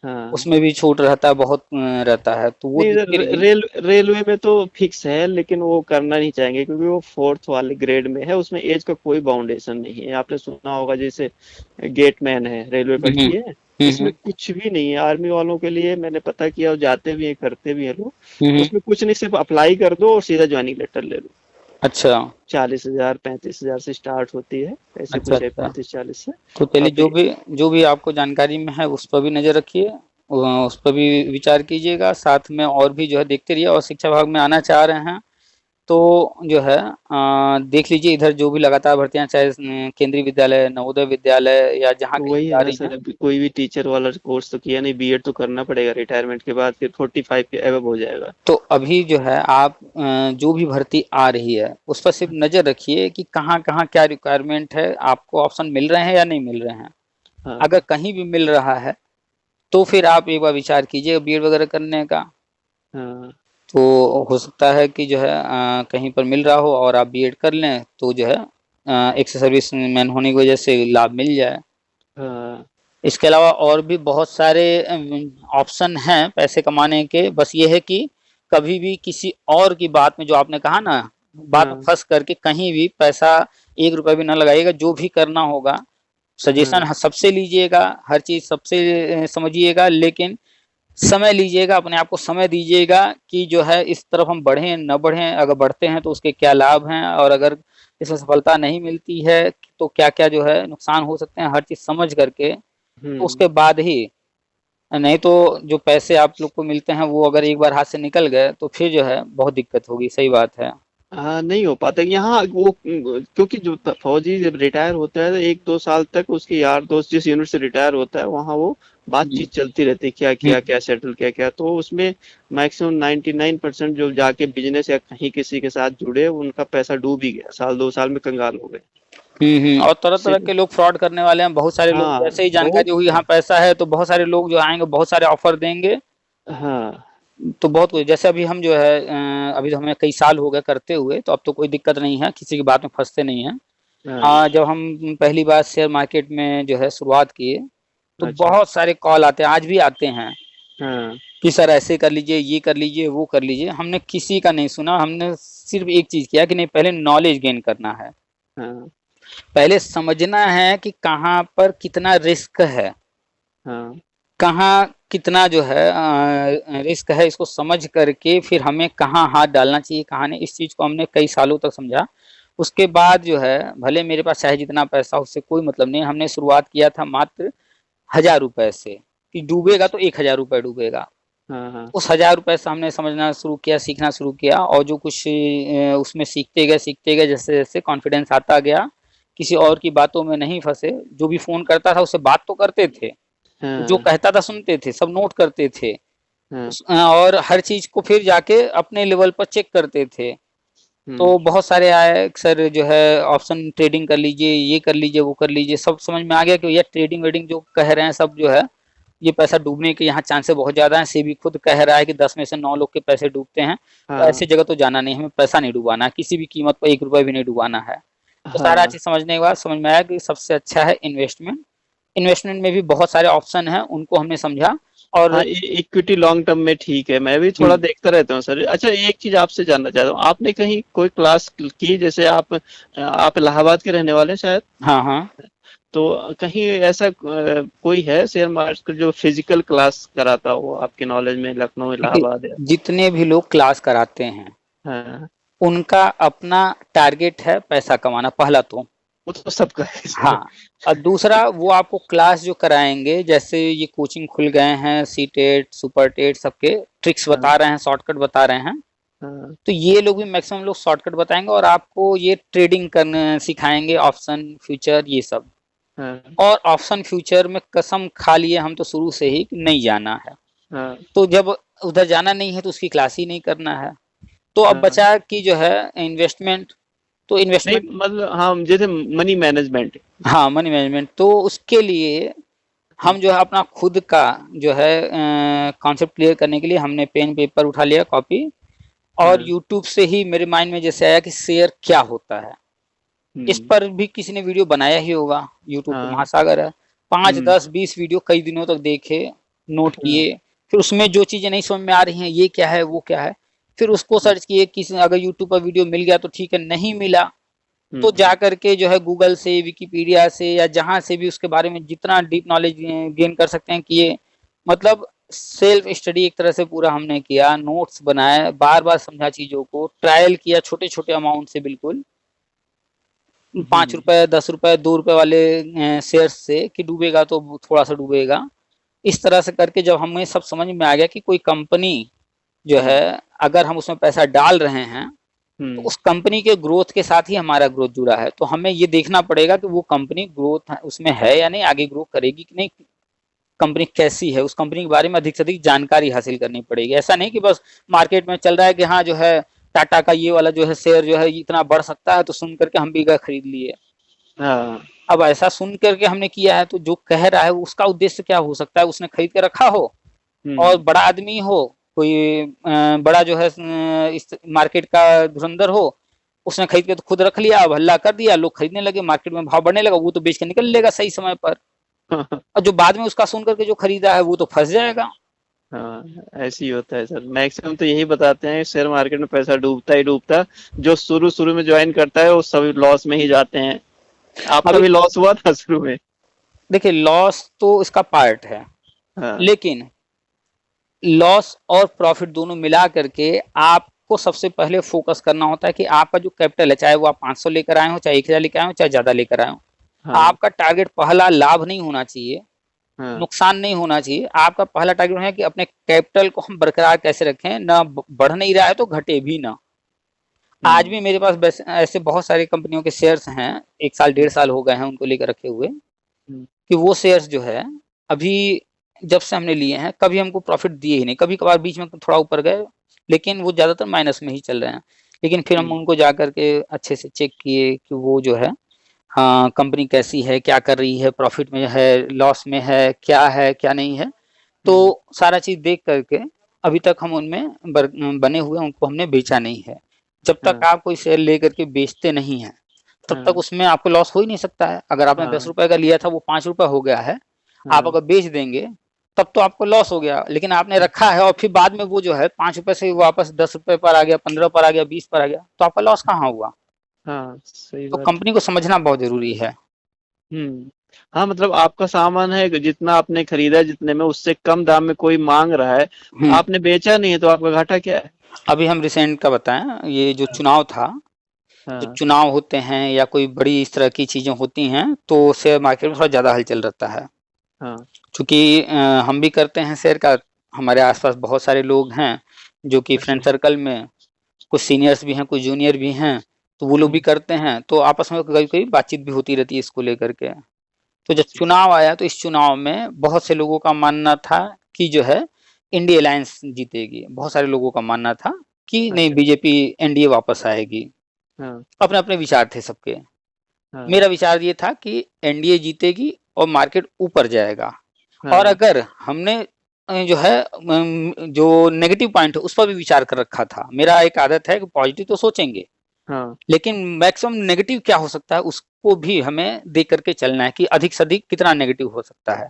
हाँ। उसमें भी छूट रहता है, बहुत रहता है, तो वो नहीं देखते इधर रहिए। रेलवे में तो फिक्स है, लेकिन वो करना नहीं चाहेंगे, क्योंकि वो फोर्थ वाले ग्रेड में है, उसमें एज का कोई बाउंडेशन नहीं है। आपने सुना होगा, जैसे गेटमैन है, रेलवे हम्म पटरी है, इसमें हम्म कुछ भी नहीं है। आर्मी वालों के लिए मैंने पता किया, और जाते भी हैं, करते भी हैं लोग, हम्म। उसमें कुछ नहीं, सिर्फ अप्लाई कर दो और सीधा ज्वाइनिंग लेटर ले लो। अच्छा 40,000 35,000 से स्टार्ट होती है, ऐसे अच्छा कुछ है, अच्छा। 35-40 से। तो पहले अब जो भी आपको जानकारी में है उस पर भी नजर रखिए, उस पर भी विचार कीजिएगा, साथ में और भी जो है देखते रहिए। और शिक्षा विभाग में आना चाह रहे हैं तो जो है, देख लीजिए इधर जो भी लगातार भर्तियां, चाहे केंद्रीय विद्यालय, नवोदय विद्यालय, या जहाँ तो कहीं वही भी है आ ना रही सर, हैं। अभी कोई भी टीचर वाला कोर्स तो किया नहीं, बीएड तो करना पड़ेगा रिटायरमेंट के बाद, फिर 45 के एबव हो जाएगा। तो अभी जो है आप, जो भी भर्ती आ रही है उस पर सिर्फ नजर रखिए कि कहाँ कहाँ क्या रिक्वायरमेंट है, आपको ऑप्शन मिल रहे हैं या नहीं मिल रहे हैं। अगर हाँ कहीं भी मिल रहा है तो फिर आप एक बार विचार कीजिए बीएड वगैरह करने का। हाँ तो हो सकता है कि जो है, कहीं पर मिल रहा हो और आप बीएड कर लें, तो जो है एक्स सर्विस मैन होने की वजह से लाभ मिल जाए। हाँ इसके अलावा और भी बहुत सारे ऑप्शन हैं पैसे कमाने के, बस ये है कि कभी भी किसी और की बात में, जो आपने कहा ना, बात में हाँ फंस करके कहीं भी पैसा 1 रुपया भी ना लगाइएगा। जो भी करना होगा, सजेशन हाँ सबसे लीजिएगा, हर चीज सबसे समझिएगा, लेकिन समय लीजिएगा, अपने आप को समय दीजिएगा कि जो है इस तरफ हम बढ़ें न बढ़ें, अगर बढ़ते हैं तो उसके क्या लाभ हैं, और अगर इसमें सफलता नहीं मिलती है तो क्या क्या जो है नुकसान हो सकते हैं, हर चीज समझ करके तो उसके बाद ही, नहीं तो जो पैसे आप लोग को मिलते हैं वो अगर एक बार हाथ से निकल गए तो फिर जो है बहुत दिक्कत होगी। सही बात है। हाँ, नहीं हो पाता यहाँ वो, क्योंकि जो फौजी जब रिटायर होता है तो 1-2 साल तक उसके यार दोस्त जिस यूनिट से रिटायर होता है वहाँ वो हम्म, बातचीत चलती रहती है, क्या किया, हम्म, क्या सेटल किया, क्या, तो उसमें मैक्सिमम 99% जो जाके बिजनेस या कहीं किसी के साथ जुड़े उनका पैसा डूब ही गया, 1-2 साल में कंगाल हो गए। और तरह तरह सिर्फ, के लोग फ्रॉड करने वाले हैं। बहुत सारे लोग हाँ जैसे ही जानकारी बहुत, हुई यहाँ पैसा है तो बहुत सारे लोग जो आएंगे बहुत सारे ऑफर देंगे। हाँ तो बहुत कुछ, जैसे अभी हम जो है अभी तो हमें कई साल हो गए करते हुए, तो अब तो कोई दिक्कत नहीं है, किसी की बात में फंसते नहीं है। हाँ। जब हम पहली बार शेयर मार्केट में जो है शुरुआत किए तो अच्छा। बहुत सारे कॉल आते हैं, आज भी आते हैं हाँ कि सर ऐसे कर लीजिए, ये कर लीजिए, वो कर लीजिए। हमने किसी का नहीं सुना, हमने सिर्फ एक चीज किया कि नहीं, पहले नॉलेज गेन करना है, हाँ पहले समझना है कि कहाँ पर कितना रिस्क है, हाँ कहाँ कितना जो है रिस्क है, इसको समझ करके फिर हमें कहाँ हाथ डालना चाहिए, कहाँ नहीं। इस चीज को हमने कई सालों तक समझा। उसके बाद जो है भले मेरे पास चाहे जितना पैसा हो, उससे कोई मतलब नहीं, हमने शुरुआत किया था मात्र 1000 रुपए से, कि डूबेगा तो अच्छा। 1000 रुपए डूबेगा। हाँ हाँ उस 1000 रुपए से हमने समझना शुरू किया, सीखना शुरू किया, और जो कुछ उसमें सीखते गए, जैसे जैसे कॉन्फिडेंस आता गया, किसी और की बातों में नहीं फंसे। जो भी फोन करता था उससे बात तो करते थे, जो हाँ कहता था सुनते थे, सब नोट करते थे। हाँ। और हर चीज को फिर जाके अपने लेवल पर चेक करते थे। हम्म। तो बहुत सारे आए, सर जो है ऑप्शन ट्रेडिंग कर लीजिए, ये कर लीजिए, वो कर लीजिए। सब समझ में आ गया कि भैया ट्रेडिंग वेडिंग जो कह रहे हैं सब जो है, ये पैसा डूबने के यहाँ चांसेस बहुत ज्यादा है। सेबी खुद कह रहा है कि 10 में से 9 लोग के पैसे डूबते हैं। तो हाँ ऐसी जगह तो जाना नहीं, हमें पैसा नहीं डुबाना है, किसी भी कीमत पर 1 रुपया भी नहीं डुबाना है। तो सारा हाँ चीज समझने के बाद समझ में आया कि सबसे अच्छा है इन्वेस्टमेंट। इन्वेस्टमेंट में भी बहुत सारे ऑप्शन हैं, उनको हमने समझा। और हाँ, इक्विटी लॉन्ग टर्म में ठीक है, मैं भी थोड़ा हम्म, देखता रहता हूँ सर। अच्छा, एक चीज आपसे जानना चाहता हूँ, आपने कहीं कोई क्लास की, जैसे आप इलाहाबाद के रहने वाले हैं शायद, हाँ हाँ, तो कहीं ऐसा कोई है शेयर मार्केट जो फिजिकल क्लास कराता हो आपके नॉलेज में, लखनऊ, देखिए इलाहाबाद है? जितने भी लोग क्लास कराते हैं हाँ, उनका अपना टारगेट है पैसा कमाना, पहला तो। वो तो सबका है सर। हाँ, और दूसरा वो आपको क्लास जो कराएंगे, जैसे ये कोचिंग खुल गए हैं, सी टेट, सुपर टेट, सबके ट्रिक्स हाँ बता रहे हैं, शॉर्टकट बता रहे हैं। हाँ तो ये लोग भी मैक्सिमम लोग शॉर्टकट बताएंगे और आपको ये ट्रेडिंग करने सिखाएंगे, ऑप्शन फ्यूचर ये सब। हाँ और ऑप्शन फ्यूचर में कसम खा लिए हम तो शुरू से ही कि नहीं जाना है। हाँ तो जब उधर जाना नहीं है तो उसकी क्लास ही नहीं करना है। तो अब हाँ। बचा कि जो है इन्वेस्टमेंट। तो नहीं इन्वेस्टमेंट, मतलब, हाँ, जैसे मनी मैनेजमेंट। हाँ मनी मैनेजमेंट, तो उसके लिए हम जो है अपना खुद का जो है कॉन्सेप्ट क्लियर करने के लिए हमने पेन पेपर उठा लिया, कॉपी। और हाँ। यूट्यूब से ही मेरे माइंड में जैसे आया कि शेयर क्या होता है। इस हम्म। पर भी किसी ने वीडियो बनाया ही होगा, यूट्यूब तो हाँ। महासागर है। पाँच हम्म। दस बीस वीडियो कई दिनों तक देखे, नोट हाँ। किए। फिर उसमें जो चीजें नहीं समझ में आ रही हैं, ये क्या है वो क्या है, फिर उसको सर्च किए। किसी अगर यूट्यूब पर वीडियो मिल गया तो ठीक है, नहीं मिला तो हम्म। जा करके जो है गूगल से, विकिपीडिया से, या जहां से भी उसके बारे में जितना डीप नॉलेज गेन कर सकते हैं किए। मतलब सेल्फ स्टडी एक तरह से पूरा हमने किया, नोट्स बनाए, बार बार समझा, चीजों को ट्रायल किया, छोटे छोटे अमाउंट से, बिल्कुल 5 रुपए, 10 रुपए, 2 रुपए वाले शेयर से, कि डूबेगा तो थोड़ा सा डूबेगा। इस तरह से करके जब हमें सब समझ में आ गया कि कोई कंपनी जो है, हम्म। अगर हम उसमें पैसा डाल रहे हैं तो हम्म। उस कंपनी के ग्रोथ के साथ ही हमारा ग्रोथ जुड़ा है। तो हमें ये देखना पड़ेगा कि वो कंपनी ग्रोथ उसमें है या नहीं, आगे ग्रो करेगी कि नहीं, कंपनी कैसी है, उस कंपनी के बारे में अधिक से अधिक जानकारी हासिल करनी पड़ेगी। ऐसा नहीं कि बस मार्केट में चल रहा है कि हाँ जो है टाटा का ये वाला जो है शेयर जो है इतना बढ़ सकता है, तो सुन करके हम भी गए खरीद लिए। हाँ। अब ऐसा सुन करके हमने किया है तो जो कह रहा है उसका उद्देश्य क्या हो सकता है, उसने खरीद के रखा हो और हम्म। बड़ा आदमी हो, कोई बड़ा जो है इस मार्केट का धुरंधर हो, उसने खरीद के तो खुद रख लिया, अब हल्ला कर दिया, लोग खरीदने लगे, मार्केट में भाव बढ़ने लगा, वो तो बेच के निकल लेगा सही समय पर। और जो बाद में उसका सुन करके जो खरीदा है वो तो फंस जाएगा। हाँ, ऐसे ही होता है सर। मैक्सिमम तो यही बताते हैं, शेयर मार्केट में पैसा डूबता ही डूबता। जो शुरू शुरू में ज्वाइन करता है वो सभी लॉस में ही जाते हैं। आपका अभी भी लॉस हुआ था शुरू में? देखिए लॉस तो इसका पार्ट है, हाँ। लेकिन लॉस और प्रॉफिट दोनों मिला करके आपको सबसे पहले फोकस करना होता है कि आपका जो कैपिटल है, चाहे वो आप 500 लेकर आए हो, चाहे 1000 लेकर आए हो, चाहे ज्यादा लेकर आए हो, हाँ। आपका टारगेट पहला लाभ नहीं होना चाहिए, नुकसान नहीं होना चाहिए। आपका पहला टारगेट है कि अपने कैपिटल को हम बरकरार कैसे रखें, ना बढ़ नहीं रहा है तो घटे भी ना। आज भी मेरे पास ऐसे बहुत सारी कंपनियों के शेयर्स हैं, 1 साल 1.5 साल हो गए हैं उनको लेकर रखे हुए, कि वो शेयर्स जो है अभी जब से हमने लिए हैं कभी हमको प्रॉफिट दिए ही नहीं। कभी कभार बीच में थोड़ा ऊपर गए, लेकिन वो ज्यादातर माइनस में ही चल रहे हैं। लेकिन फिर हम उनको जा करके अच्छे से चेक किए कि वो जो है, हाँ, कंपनी कैसी है, क्या कर रही है, प्रॉफिट में है, लॉस में है क्या नहीं है। तो सारा चीज देख करके अभी तक हम उनमें बने हुए, उनको हमने बेचा नहीं है। जब तक आप कोई शेयर लेकर के बेचते नहीं है तब तक उसमें आपको लॉस हो ही नहीं सकता है। अगर आपने 10 रुपए का लिया था, वो 5 रुपए हो गया है, आप अगर बेच देंगे तब तो आपको लॉस हो गया। लेकिन आपने रखा है और फिर बाद में वो जो है 5 रुपए से वापस 10 रुपए पर आ गया, 15 पर आ गया, 20 पर आ गया, तो आपका लॉस कहाँ हुआ। सही तो बात। कंपनी को समझना बहुत जरूरी है। हाँ, मतलब आपका सामान है, जितना आपने खरीदा जितने में, उससे कम दाम में कोई मांग रहा है, आपने बेचा नहीं है, तो आपका घाटा क्या है। अभी हम रिसेंट का बताएं, ये जो चुनाव था, जो चुनाव होते हैं या कोई बड़ी इस तरह की चीजें होती हैं तो शेयर मार्केट में थोड़ा ज्यादा हलचल रहता है। क्योंकि हम भी करते हैं शेयर का, हमारे आसपास बहुत सारे लोग हैं जो कि फ्रेंड सर्कल में कुछ सीनियर्स भी हैं, कुछ जूनियर भी हैं, तो वो लोग भी करते हैं, तो आपस में कभी कभी बातचीत भी होती रहती है इसको लेकर के। तो जब चुनाव आया तो इस चुनाव में बहुत से लोगों का मानना था कि जो है इंडिया अलायंस जीतेगी, बहुत सारे लोगों का मानना था कि नहीं, बीजेपी एनडीए वापस आएगी। अपने अपने विचार थे सबके। मेरा विचार ये था कि एनडीए जीतेगी और मार्केट ऊपर जाएगा। और अगर हमने जो है जो नेगेटिव पॉइंट है उस पर भी विचार कर रखा था। मेरा एक आदत है कि पॉजिटिव तो सोचेंगे, लेकिन मैक्सिमम नेगेटिव क्या हो सकता है उसको भी हमें देख करके चलना है कि अधिक से अधिक कितना नेगेटिव हो सकता है।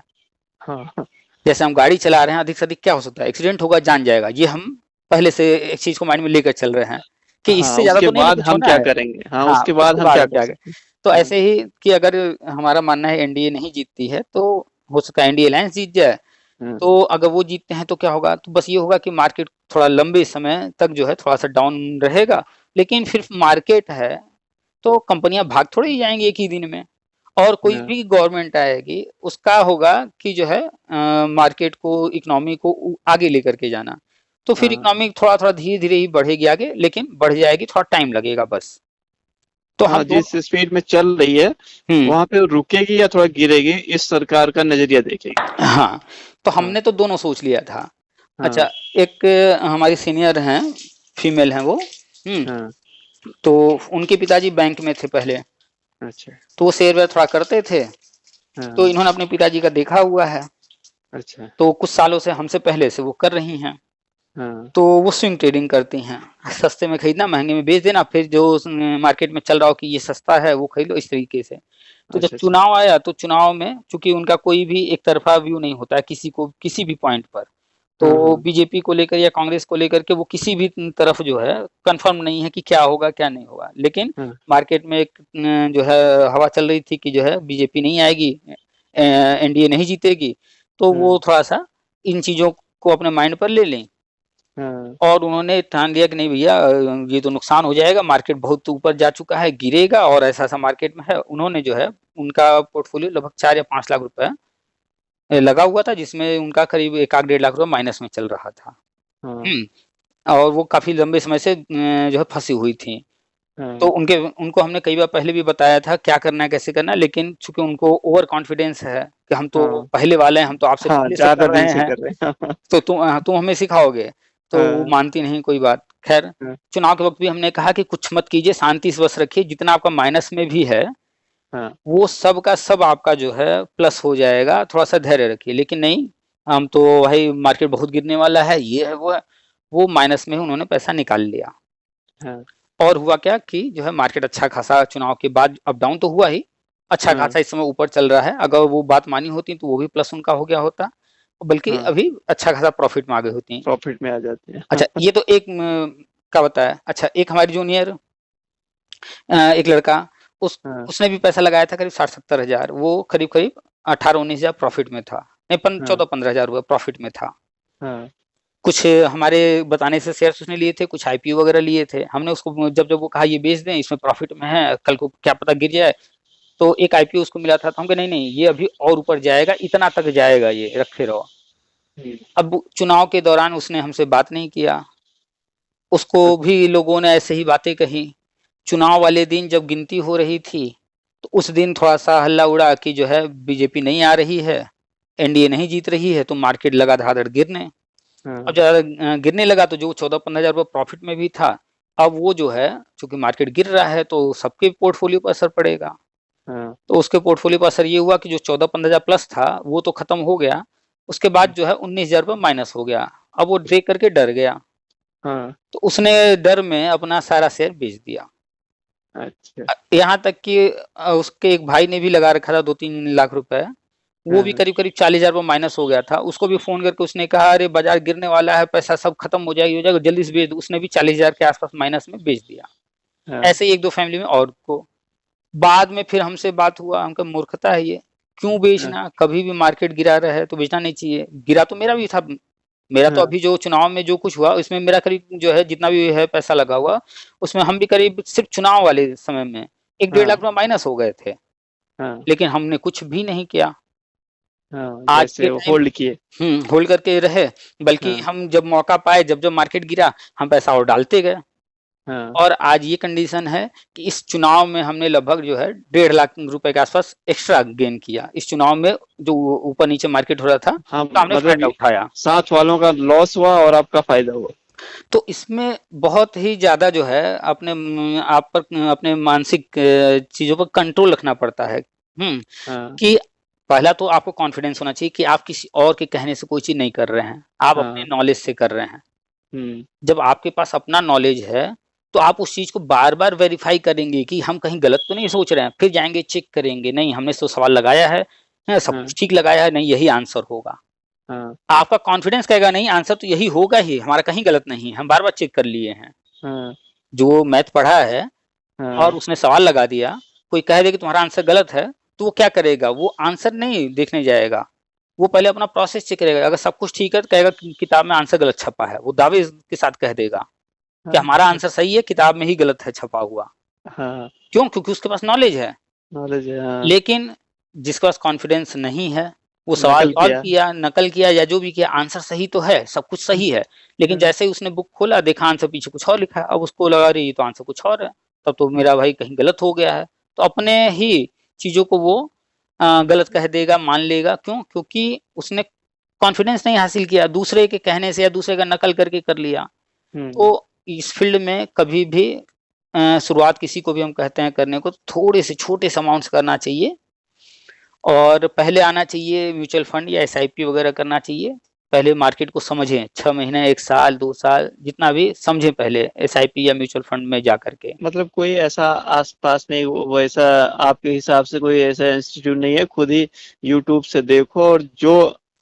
जैसे हम गाड़ी चला रहे हैं, अधिक से अधिक क्या हो सकता है, एक्सीडेंट होगा, जान जाएगा, ये हम पहले से एक चीज को माइंड में लेकर चल रहे हैं कि इससे ज्यादा तो नहीं ना कुछ होना है। उसके बाद हम क्या करेंगे। तो ऐसे ही कि अगर हमारा मानना है एनडीए नहीं जीतती है तो हो सकता है एनडीए अलायंस जीत जाए। तो अगर वो जीतते हैं तो क्या होगा, तो बस ये होगा कि मार्केट थोड़ा लंबे समय तक जो है थोड़ा सा डाउन रहेगा, लेकिन फिर मार्केट है तो कंपनियां भाग थोड़ी ही जाएंगी एक ही दिन में। और कोई भी गवर्नमेंट आएगी उसका होगा कि जो है मार्केट को, इकोनॉमी को आगे लेकर के जाना। तो फिर इकोनॉमी थोड़ा थोड़ा धीरे धीरे ही बढ़ेगी आगे, लेकिन बढ़ जाएगी, थोड़ा टाइम लगेगा बस। तो हम जिस स्पीड में चल रही है वहां पे रुकेगी या थोड़ा गिरेगी, इस सरकार का नजरिया देखेगी। हाँ, तो हमने तो दोनों सोच लिया था। अच्छा, एक हमारी सीनियर हैं, फीमेल हैं वो, तो उनके पिताजी बैंक में थे पहले। अच्छा। तो वो शेयर वेयर थोड़ा करते थे, तो इन्होंने अपने पिताजी का देखा हुआ है। अच्छा। तो कुछ सालों से हमसे पहले से वो कर रही हैं। तो वो स्विंग ट्रेडिंग करती हैं, सस्ते में खरीदना, महंगे में बेच देना, फिर जो मार्केट में चल रहा हो कि ये सस्ता है वो खरीद लो, इस तरीके से। तो जब चुनाव आया तो चुनाव में चूंकि उनका कोई भी एक तरफा व्यू नहीं होता है किसी को किसी भी पॉइंट पर, तो बीजेपी को लेकर या कांग्रेस को लेकर के वो किसी भी तरफ जो है कंफर्म नहीं है कि क्या होगा क्या नहीं होगा। लेकिन मार्केट में एक जो है हवा चल रही थी कि जो है बीजेपी नहीं आएगी, एनडीए नहीं जीतेगी, तो वो थोड़ा सा इन चीजों को अपने माइंड पर ले लें। और उन्होंने ठान लिया कि नहीं भैया, ये तो नुकसान हो जाएगा, मार्केट बहुत ऊपर जा चुका है, गिरेगा, और ऐसा ऐसा मार्केट में है। उन्होंने जो है उनका पोर्टफोलियो लगभग 4 या 5 लाख रुपए लगा हुआ था, जिसमें उनका करीब 1-1.5 लाख रुपए माइनस में चल रहा था। और वो काफी लंबे समय से जो है फंसी हुई थी। तो उनको हमने कई बार पहले भी बताया था क्या करना है कैसे करना है, लेकिन चूंकि उनको ओवर कॉन्फिडेंस है कि हम तो पहले वाले हैं, हम तो आपसे पहले से कर रहे हैं, तो तुम हमें सिखाओगे, तो वो मानती नहीं कोई बात। खैर, चुनाव के वक्त भी हमने कहा कि कुछ मत कीजिए, शांति से बस रखिए, जितना आपका माइनस में भी है वो सब का सब आपका जो है प्लस हो जाएगा, थोड़ा सा धैर्य रखिए। लेकिन नहीं, हम तो भाई मार्केट बहुत गिरने वाला है, ये है वो है, वो माइनस में उन्होंने पैसा निकाल लिया। और हुआ क्या कि जो है मार्केट अच्छा खासा चुनाव के बाद अप डाउन तो हुआ ही, अच्छा खासा इस समय ऊपर चल रहा है। अगर वो बात मानी होती तो वो भी प्लस उनका हो गया होता, बल्कि अभी अच्छा खासा प्रॉफिट में आ गए होती, प्रॉफिट में आ जाते हैं। अच्छा, ये तो एक का बताया। अच्छा, एक हमारी जूनियर एक लड़का, उसने भी पैसा लगाया था करीब 60-70 हजार, वो करीब 18-19 हजार प्रॉफिट में था, नहीं 14-15 हजार रुपए प्रॉफिट में था। कुछ हमारे बताने से शेयर्स उसने लिए थे, कुछ आईपीओ वगैरह लिए थे। हमने उसको जब वो कहा ये बेच दें, इसमें प्रॉफिट में है, कल को क्या पता गिर जाए, तो एक IPO उसको मिला था, तो हम कहे नहीं नहीं ये अभी और ऊपर जाएगा, इतना तक जाएगा, ये रखे रहो। अब चुनाव के दौरान उसने हमसे बात नहीं किया, उसको भी लोगों ने ऐसे ही बातें कही। चुनाव वाले दिन जब गिनती हो रही थी तो उस दिन थोड़ा सा हल्ला उड़ा कि जो है बीजेपी नहीं आ रही है, NDA नहीं जीत रही है, तो मार्केट लगा धाड़धड़ गिरने। अब ज्यादा गिरने लगा तो जो 14-15 हजार रुपये प्रॉफिट में भी था, अब वो जो है चूंकि मार्केट गिर रहा है तो सबके पोर्टफोलियो पर असर पड़ेगा। तो उसके पोर्टफोलियो पर असर ये हुआ कि जो 14-15 हजार प्लस था वो तो खत्म हो गया, उसके बाद जो है 19 हजार रुपये माइनस हो गया। अब वो देख करके डर गया, तो उसने डर में अपना सारा शेयर बेच दिया। अच्छा। यहाँ तक कि उसके एक भाई ने भी लगा रखा था 2-3 लाख रुपए, वो भी करीब करीब 40 हजार रुपये माइनस हो गया था। उसको भी फोन करके उसने कहा अरे बाजार गिरने वाला है, पैसा सब खत्म हो जाएगा, जल्दी से बेच दो। उसने भी 40 हजार के आसपास माइनस में बेच दिया। ऐसे ही 1-2 फैमिली में और को। बाद में फिर हमसे बात हुआ, हमका मूर्खता है ये, क्यों बेचना, कभी भी मार्केट गिरा रहा है तो बेचना नहीं चाहिए। गिरा तो मेरा भी था, मेरा तो अभी जो चुनाव में जो कुछ हुआ उसमें मेरा करीब जो है जितना भी है पैसा लगा हुआ, उसमें हम भी करीब सिर्फ चुनाव वाले समय में 1-1.5 लाख रुपए माइनस हो गए थे, लेकिन हमने कुछ भी नहीं किया। आज के होल्ड किए, होल्ड करके रहे, बल्कि हम जब मौका पाए, जब मार्केट गिरा हम पैसा और डालते गए। और आज ये कंडीशन है कि इस चुनाव में हमने लगभग जो है 1.5 लाख रुपए के आसपास एक्स्ट्रा गेन किया। इस चुनाव में जो ऊपर नीचे मार्केट हो रहा था, तो हमने फायदा उठाया। साथ वालों का लॉस हुआ और आपका फायदा हुआ। तो इसमें बहुत ही ज्यादा जो है आप पर अपने मानसिक चीजों पर कंट्रोल रखना पड़ता है। कि पहला तो आपको कॉन्फिडेंस होना चाहिए कि आप किसी और के कहने से कोई चीज नहीं कर रहे हैं, आप अपने नॉलेज से कर रहे हैं। जब आपके पास अपना नॉलेज है तो आप उस चीज को बार बार वेरीफाई करेंगे कि हम कहीं गलत तो नहीं सोच रहे हैं, फिर जाएंगे चेक करेंगे, नहीं हमने तो सवाल लगाया है, सब कुछ ठीक लगाया है, नहीं यही आंसर होगा। आपका कॉन्फिडेंस कहेगा नहीं आंसर तो यही होगा ही, हमारा कहीं गलत नहीं है, हम बार बार चेक कर लिए हैं। जो मैथ पढ़ा है और उसने सवाल लगा दिया, कोई कह दे कि तुम्हारा आंसर गलत है, तो वो क्या करेगा, वो आंसर नहीं देखने जाएगा, वो पहले अपना प्रोसेस चेक करेगा। अगर सब कुछ ठीक है तो कहेगा कि किताब में आंसर गलत छपा है, वो दावे के साथ कह देगा कि हमारा आंसर सही है, किताब में ही गलत है छपा हुआ। क्यों? क्योंकि उसके पास नॉलेज है। लेकिन जिसके पास कॉन्फिडेंस नहीं है, वो सवाल सॉल्व किया, नकल किया या जो भी किया, आंसर सही तो है, सब कुछ सही है, लेकिन जैसे ही उसने बुक खोला देखा आंसर पीछे कुछ और लिखा है, अब उसको लगा रही तो आंसर कुछ और है, तब तो मेरा भाई कहीं गलत हो गया है। तो अपने ही चीजों को वो गलत कह देगा, मान लेगा। क्यों? क्योंकि उसने कॉन्फिडेंस नहीं हासिल किया, दूसरे के कहने से या दूसरे का नकल करके कर लिया। तो इस फील्ड में कभी भी शुरुआत किसी को भी हम कहते हैं करने को, थोड़े से छोटे अमाउंट करना चाहिए, और पहले आना चाहिए म्यूचुअल फंड या SIP वगैरह करना चाहिए। पहले मार्केट को समझें, 6 महीने, 1 साल, 2 साल, जितना भी समझें पहले SIP या म्यूचुअल फंड में जा करके। मतलब कोई ऐसा आसपास में वैसा आपके हिसाब से कोई ऐसा इंस्टीट्यूट नहीं है, खुद ही यूट्यूब से देखो और जो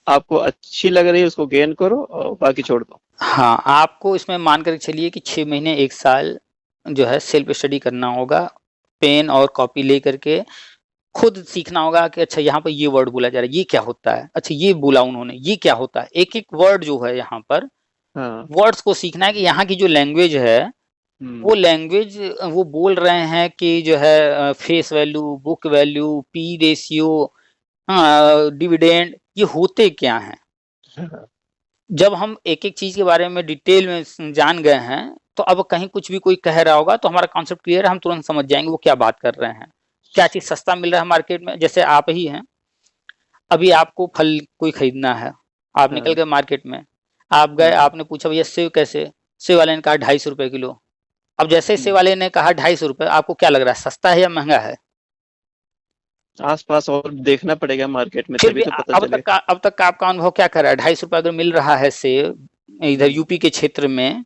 आपको अच्छी लग रही है उसको गेन करो और बाकी छोड़ दो। हाँ, आपको इसमें मान कर चलिए कि 6 महीने 1 साल जो है सेल्फ स्टडी करना होगा, पेन और कॉपी ले करके खुद सीखना होगा कि अच्छा यहाँ पर ये वर्ड बोला जा रहा है, ये क्या होता है, अच्छा ये बोला उन्होंने, ये क्या होता है। एक एक वर्ड जो है यहाँ पर वर्ड्स को सीखना है कि यहाँ की जो लैंग्वेज है वो लैंग्वेज वो बोल रहे हैं कि जो है face value, book value, P ratio, dividend, ये होते क्या हैं। जब हम एक एक चीज के बारे में डिटेल में जान गए हैं तो अब कहीं कुछ भी कोई कह रहा होगा तो हमारा कॉन्सेप्ट क्लियर है, हम तुरंत समझ जाएंगे वो क्या बात कर रहे हैं, क्या चीज सस्ता मिल रहा है मार्केट में। जैसे आप ही हैं, अभी आपको फल कोई खरीदना है, आप निकल गए मार्केट में, आप गए, आपने पूछा भैया सेब कैसे, सेब वाले ने कहा 250 रुपए किलो। अब जैसे सेब वाले ने कहा 250 रुपए, आपको क्या लग रहा है, सस्ता है या महंगा है? आसपास और देखना पड़ेगा मार्केट में, फिर भी तो पता चलेगा। अब तक का आपका अनुभव क्या कर रहा है? 250 रुपए अगर मिल रहा है सेब इधर यूपी के क्षेत्र में,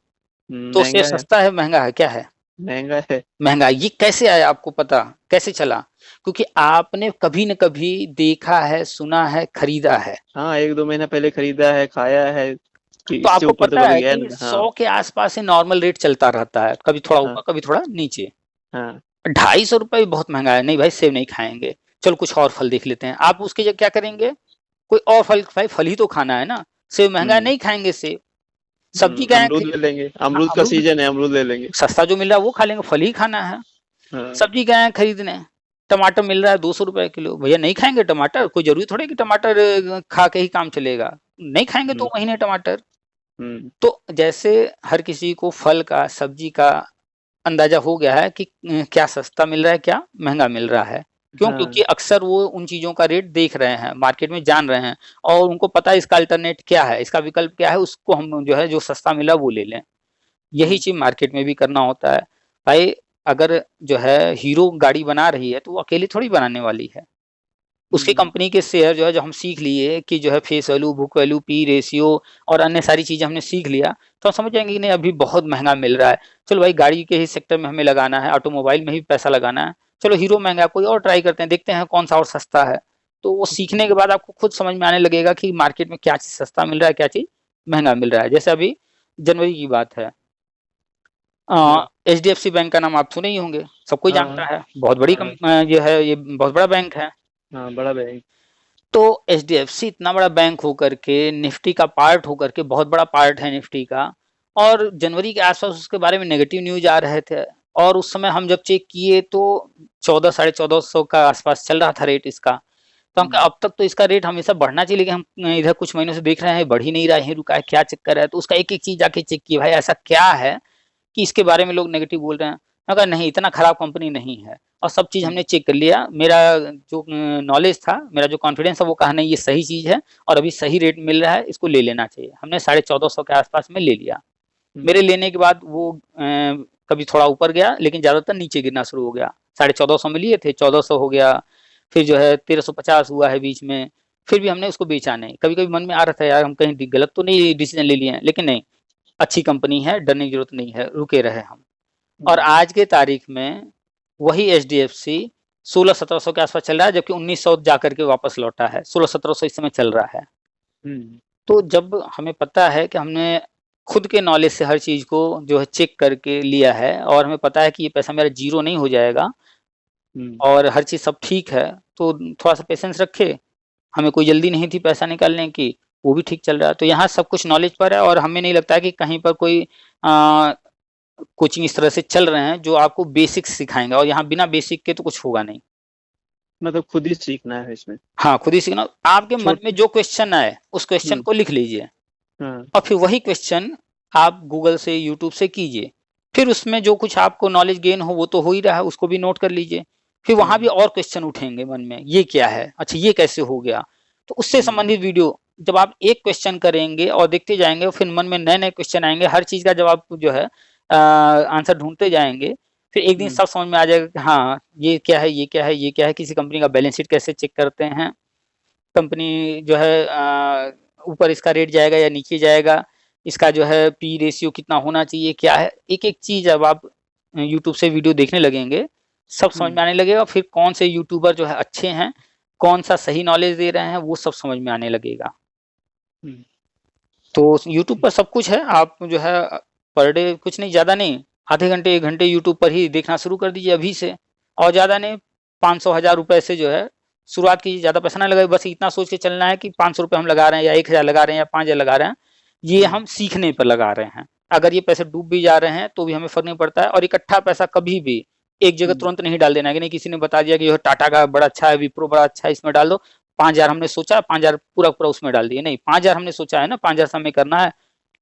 तो सेब सस्ता है महंगा है? क्या है? महंगा है। महंगा। ये कैसे आया, आपको पता कैसे चला? क्योंकि आपने कभी न कभी देखा है, सुना है, खरीदा है। हाँ, 1-2 महीना पहले खरीदा है, खाया है, तो आपको पता है कि 100 के आसपास से नॉर्मल रेट चलता रहता है, कभी थोड़ा ऊपर कभी थोड़ा नीचे। 250 रुपए बहुत महंगा है, नहीं भाई सेब नहीं खाएंगे, चलो कुछ और फल देख लेते हैं। आप उसके जगह क्या करेंगे, कोई और फल, भाई फल ही तो खाना है ना, सेब महंगा नहीं खाएंगे सेब। सब्जी क्या है, अमरूद ले लेंगे, अमरूद का सीजन है, अमरूद ले लेंगे, सस्ता जो मिल रहा है वो खा लेंगे, फल ही खाना है। सब्जी गए हैं खरीदने, टमाटर मिल रहा है 200 रुपए किलो, भैया नहीं खाएंगे टमाटर? कोई जरूरी थोड़ी कि टमाटर खा के ही काम चलेगा, नहीं खाएंगे 2 महीने टमाटर। तो जैसे हर किसी को फल का, सब्जी का अंदाजा हो गया है कि क्या सस्ता मिल रहा है, क्या महंगा मिल रहा है। क्यों? क्योंकि अक्सर वो उन चीजों का रेट देख रहे हैं, मार्केट में जान रहे हैं, और उनको पता है इसका अल्टरनेट क्या है, इसका विकल्प क्या है, उसको हम जो है जो सस्ता मिला वो ले लें। यही चीज मार्केट में भी करना होता है भाई। अगर जो है हीरो गाड़ी बना रही है तो वो अकेली थोड़ी बनाने वाली है, उसकी कंपनी के शेयर जो है, जो हम सीख लिए कि जो है face value, book value, P ratio और अन्य सारी चीजें हमने सीख लिया, तो हम समझ जाएंगे कि नहीं अभी बहुत महंगा मिल रहा है, चलो भाई गाड़ी के ही सेक्टर में हमें लगाना है, ऑटोमोबाइल में ही पैसा लगाना है, चलो हीरो महंगा है, कोई और ट्राई करते हैं, देखते हैं कौन सा और सस्ता है। तो वो सीखने के बाद आपको खुद समझ में आने लगेगा कि मार्केट में क्या चीज सस्ता मिल रहा है, क्या चीज महंगा मिल रहा है। जैसे अभी जनवरी की बात है, HDFC बैंक का नाम आप सुने ही होंगे, सब कोई जानता है, बहुत बड़ी जो है ये बहुत बड़ा बैंक है। बड़ा बैंक। तो HDFC इतना बड़ा बैंक होकर के, निफ्टी का पार्ट होकर के, बहुत बड़ा पार्ट है निफ्टी का, और जनवरी के आसपास उसके बारे में नेगेटिव न्यूज आ रहे थे, और उस समय हम जब चेक किए तो 1400-1450 का आसपास चल रहा था रेट इसका। तो हम अब तक तो इसका रेट हमेशा बढ़ना चाहिए, लेकिन हम इधर कुछ महीनों से देख रहे हैं बढ़ ही नहीं रहा है, रुका है, क्या चक्कर है। तो उसका एक एक चीज जाके चेक किया, भाई ऐसा क्या है कि इसके बारे में लोग नेगेटिव बोल रहे हैं। मैं कहा नहीं, इतना खराब कंपनी नहीं है, और सब चीज हमने चेक कर लिया। मेरा जो नॉलेज था, मेरा जो कॉन्फिडेंस था, वो कहा नहीं ये सही चीज है और अभी सही रेट मिल रहा है, इसको ले लेना चाहिए। हमने 1450 के आसपास में ले लिया। मेरे लेने के बाद वो कभी थोड़ा ऊपर गया, लेकिन ज्यादातर नीचे गिरना शुरू हो गया। 1450 में लिए थे, 1400 हो गया, फिर जो है 1350 हुआ है बीच में, फिर भी हमने उसको बेचा नहीं। कभी कभी मन में आ रहा था यार हम कहीं गलत तो नहीं डिसीजन ले लिए हैं, लेकिन नहीं, अच्छी कंपनी है, डरने की जरूरत नहीं है, रुके रहे हम। और आज के तारीख में वही HDFC 1600-1700 के आसपास चल रहा है, जबकि 1900 जाकर के वापस लौटा है। 1600-1700 इस समय चल रहा है। तो जब हमें पता है कि हमने खुद के नॉलेज से हर चीज को जो है चेक करके लिया है, और हमें पता है कि ये पैसा मेरा जीरो नहीं हो जाएगा, और हर चीज सब ठीक है, तो थोड़ा सा पेशेंस रखे। हमें कोई जल्दी नहीं थी पैसा निकालने की, वो भी ठीक चल रहा है। तो यहाँ सब कुछ नॉलेज पर है, और हमें नहीं लगता है कि कहीं पर कोई कोचिंग इस तरह से चल रहे हैं जो आपको बेसिक सिखाएंगे, और यहाँ बिना बेसिक के तो कुछ होगा नहीं। मतलब खुद ही सीखना है इसमें। हाँ, खुद ही सीखना। आपके मन में जो क्वेश्चन आए उस क्वेश्चन को लिख लीजिए, और फिर वही क्वेश्चन आप गूगल से, यूट्यूब से कीजिए। फिर उसमें जो कुछ आपको नॉलेज गेन हो वो तो हो ही रहा है, उसको भी नोट कर लीजिए। फिर वहां भी और क्वेश्चन उठेंगे मन में, ये क्या है, अच्छा ये कैसे हो गया। तो उससे संबंधित वीडियो जब आप एक क्वेश्चन करेंगे और देखते जाएंगे, फिर मन में नए नए क्वेश्चन आएंगे, हर चीज का जवाब जो है आंसर ढूंढते जाएंगे। फिर एक दिन सब समझ में आ जाएगा कि हाँ ये क्या है, ये क्या है, ये क्या है। किसी कंपनी का बैलेंस शीट कैसे चेक करते हैं, कंपनी जो है ऊपर इसका रेट जाएगा या नीचे जाएगा, इसका जो है पी रेशियो कितना होना चाहिए, क्या है। एक एक चीज अब आप यूट्यूब से वीडियो देखने लगेंगे, सब समझ में आने लगेगा। फिर कौन से यूट्यूबर जो है अच्छे हैं, कौन सा सही नॉलेज दे रहे हैं, वो सब समझ में आने लगेगा। तो यूट्यूब पर सब कुछ है। आप जो है पर डे कुछ नहीं, ज्यादा नहीं, आधे घंटे 1 घंटे यूट्यूब पर ही देखना शुरू कर दीजिए अभी से, और ज्यादा नहीं, 500-1000 रुपए से जो है शुरुआत कीजिए। ज्यादा पैसा ना लगाए, बस इतना सोच के चलना है कि 500 रुपए हम लगा रहे हैं, या 1000 लगा रहे हैं, या 5000 लगा रहे हैं, ये हम सीखने पर लगा रहे हैं। अगर ये पैसे डूब भी जा रहे हैं तो भी हमें फर्क नहीं पड़ता है। और इकट्ठा पैसा कभी भी एक जगह तुरंत नहीं डाल देना है कि नहीं किसी ने बता दिया कि टाटा का बड़ा अच्छा है, विप्रो बड़ा अच्छा है, इसमें डाल दो। 5000 हमने सोचा, 5000 पूरा पूरा उसमें डाल दिए, नहीं। 5000 हमने सोचा है ना, 5000 से हमें करना है,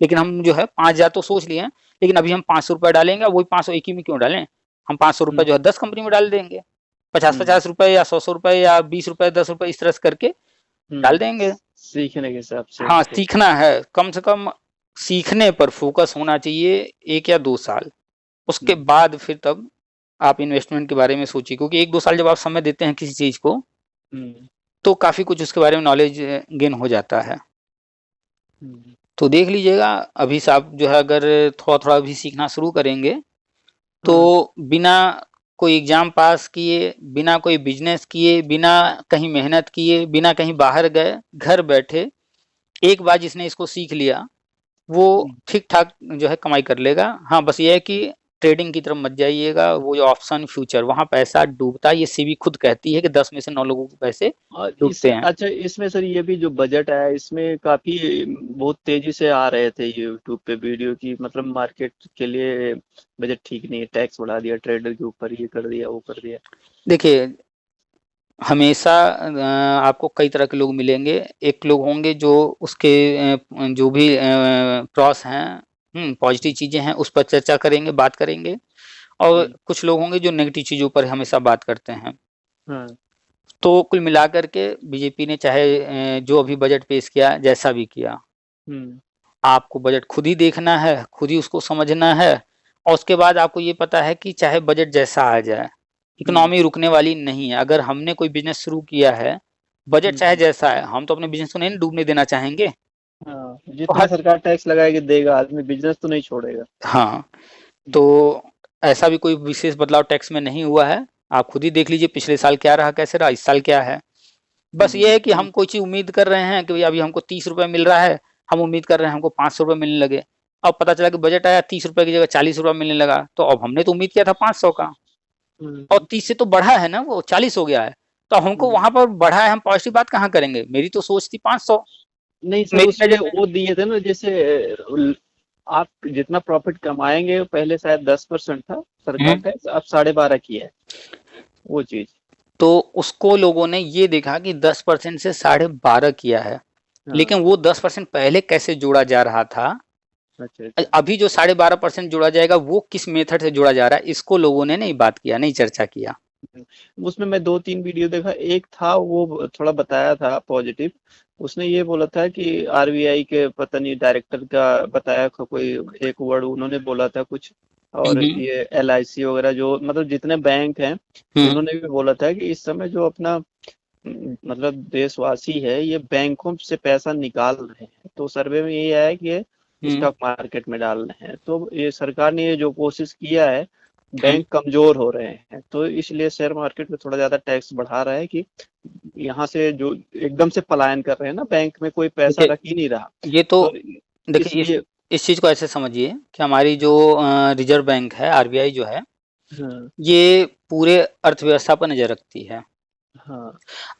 लेकिन हम जो है 5000 तो सोच लिए हैं, लेकिन अभी हम 500 रुपए डालेंगे। वही 500 एक ही में क्यों डालें, हम 500 रुपए जो है 10 कंपनी में डाल देंगे, 50-50 रुपए या 100 रुपए या 20 रुपए 10 रुपए इस तरह से करके डाल देंगे, सीखने के हिसाब से। हाँ, सीखना है, कम से कम सीखने पर फोकस होना चाहिए 1 या 2 साल। उसके बाद फिर तब आप इन्वेस्टमेंट के बारे में सोचिए, क्योंकि 1-2 साल जब आप समय देते हैं किसी चीज को, तो काफी कुछ उसके बारे में नॉलेज गेन हो जाता है। तो देख लीजिएगा, अभी से आप जो है अगर थोड़ा थोड़ा भी सीखना शुरू करेंगे, तो बिना कोई एग्जाम पास किए, बिना कोई बिजनेस किए, बिना कहीं मेहनत किए, बिना कहीं बाहर गए, घर बैठे एक बार जिसने इसको सीख लिया वो ठीक ठाक जो है कमाई कर लेगा। हाँ, बस ये है कि ट्रेडिंग की तरफ मत जाइएगा, वो जो ऑप्शन फ्यूचर, वहां पैसा डूबता है। ये सेबी खुद कहती है कि 10 में से 9 लोगों को पैसे डूबते हैं। अच्छा, इसमें सर ये भी जो बजट आया, इसमें काफी बहुत तेजी से आ रहे थे यूट्यूब पे वीडियो की, मतलब मार्केट के लिए बजट ठीक नहीं है, टैक्स बढ़ा दिया ट्रेडर के ऊपर, ये कर दिया वो कर दिया। देखिए, हमेशा आपको कई तरह के लोग मिलेंगे। एक लोग होंगे जो उसके जो भी प्रॉस हैं, पॉजिटिव चीजें हैं उस पर चर्चा करेंगे, बात करेंगे, और कुछ लोग होंगे जो नेगेटिव चीजों पर हमेशा बात करते हैं। तो कुल मिलाकर के बीजेपी ने चाहे जो अभी बजट पेश किया, जैसा भी किया, आपको बजट खुद ही देखना है, खुद ही उसको समझना है, और उसके बाद आपको ये पता है कि चाहे बजट जैसा आ जाए, इकोनॉमी रुकने वाली नहीं है। अगर हमने कोई बिजनेस शुरू किया है, बजट चाहे जैसा है, हम तो अपने बिजनेस को नहीं डूबने देना चाहेंगे। तो जितना सरकार टैक्स लगाएगी देगा, आदमी बिजनेस तो नहीं छोड़ेगा। हाँ, तो ऐसा भी कोई विशेष बदलाव टैक्स में नहीं हुआ है। आप खुद ही देख लीजिए पिछले साल क्या रहा, कैसे रहा, इस साल क्या है। बस ये है कि हम कोई चीज उम्मीद कर रहे हैं कि अभी हमको 30 रुपए मिल रहा है, हम उम्मीद कर रहे हैं हमको 500 रुपए मिलने लगे। अब पता चला कि बजट आया 30 रुपए की जगह 40 रुपए मिलने लगा, तो अब हमने तो उम्मीद किया था 500 का, और 30 से तो बढ़ा है ना, वो 40 हो गया है। तो हमको वहां पर बढ़ा है, हम पॉजिटिव बात कहाँ करेंगे। मेरी तो सोच थी 500। नहीं सर, उसमें वो दिए थे ना, जैसे आप जितना प्रॉफिट कमाएंगे, पहले शायद 10% था सरकार टैक्स, अब 12.5 किया है वो चीज। तो उसको लोगों ने ये देखा कि 10% से 12.5 किया है, लेकिन वो 10% पहले कैसे जोड़ा जा रहा था, अच्छा। अभी जो 12.5% जोड़ा जाएगा वो किस मेथड से जोड़ा जा रहा है, इसको लोगों ने नहीं बात किया, नहीं चर्चा किया। उसमें मैं 2-3 वीडियो देखा, एक था वो थोड़ा बताया था पॉजिटिव। उसने ये बोला था कि आरबीआई के पता नहीं डायरेक्टर का बताया था, कोई एक वर्ड उन्होंने बोला था कुछ, और ये एलआईसी वगैरह जो मतलब जितने बैंक हैं उन्होंने भी बोला था कि इस समय जो अपना मतलब देशवासी है ये बैंकों से पैसा निकाल रहे हैं, तो सर्वे में ये आया कि ये स्टॉक मार्केट में डाल रहे हैं। तो ये सरकार ने ये जो कोशिश किया है, बैंक कमजोर हो रहे हैं, तो इसलिए शेयर मार्केट में थोड़ा ज्यादा टैक्स बढ़ा रहा है कि यहाँ से जो एकदम से पलायन कर रहे हैं ना, बैंक में कोई पैसा रख ही नहीं रहा। ये तो देखिए, इस चीज को ऐसे समझिए कि हमारी जो रिजर्व बैंक है, आरबीआई जो है, ये पूरे अर्थव्यवस्था पर नजर रखती है।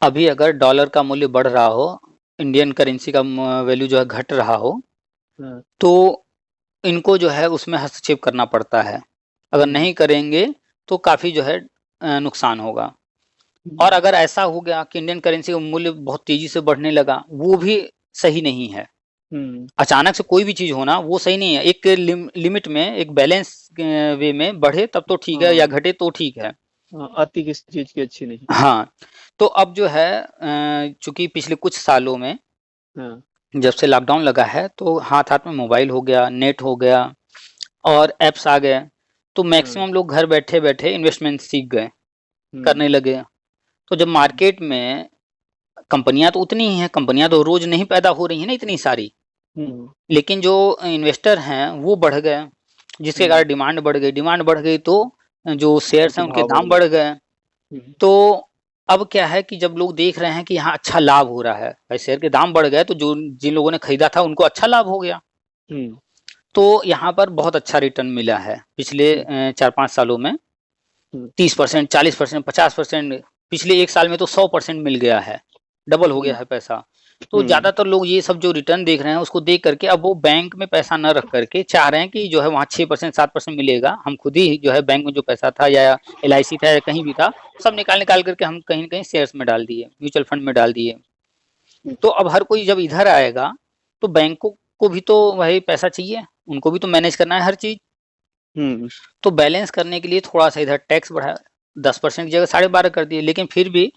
अभी अगर डॉलर का मूल्य बढ़ रहा हो, इंडियन करेंसी का वैल्यू जो है घट रहा हो, तो इनको जो है उसमें हस्तक्षेप करना पड़ता है। अगर नहीं करेंगे तो काफी जो है नुकसान होगा। और अगर ऐसा हो गया कि इंडियन करेंसी का मूल्य बहुत तेजी से बढ़ने लगा, वो भी सही नहीं है। अचानक से कोई भी चीज होना वो सही नहीं है। एक लिमिट में, एक बैलेंस वे में बढ़े तब तो ठीक है, या घटे तो ठीक है। अति किसी चीज की अच्छी नहीं। हाँ, तो अब जो है चूंकि पिछले कुछ सालों में जब से लॉकडाउन लगा है, तो हाथ हाथ में मोबाइल हो गया, नेट हो गया, और एप्स आ गए, तो मैक्सिमम लोग घर बैठे बैठे इन्वेस्टमेंट सीख गए, करने लगे। तो जब मार्केट में कंपनियां तो उतनी ही हैं, कंपनियां तो रोज नहीं पैदा हो रही हैं ना इतनी सारी, लेकिन जो इन्वेस्टर हैं वो बढ़ गए, जिसके कारण डिमांड बढ़ गई। डिमांड बढ़ गई तो जो शेयर्स हैं उनके दाम बढ़ गए। तो अब क्या है कि जब लोग देख रहे हैं कि यहाँ अच्छा लाभ हो रहा है, भाई शेयर के दाम बढ़ गए, तो जो जिन लोगों ने खरीदा था उनको अच्छा लाभ हो गया। तो यहाँ पर बहुत अच्छा रिटर्न मिला है पिछले 4-5 सालों में। 30%, 40%, 50%, पिछले एक साल में तो 100% मिल गया है, डबल हो गया है पैसा। तो ज्यादातर लोग ये सब जो रिटर्न देख रहे हैं उसको देख करके अब वो बैंक में पैसा न रख करके चाह रहे हैं कि जो है वहाँ 6%, 7% मिलेगा, हम खुद ही जो है बैंक में जो पैसा था या LIC था या कहीं भी था, सब निकाल निकाल करके हम कहीं न कहीं शेयर्स में डाल दिए, म्यूचुअल फंड में डाल दिए। तो अब हर कोई जब इधर आएगा तो बैंकों को भी तो वही पैसा चाहिए, उनको भी तो मैनेज करना है हर चीज। तो बैलेंस करने के लिए थोड़ा सा इधर टैक्स बढ़ाया, 10% की जगह 12.5 कर दिए। लेकिन फिर भी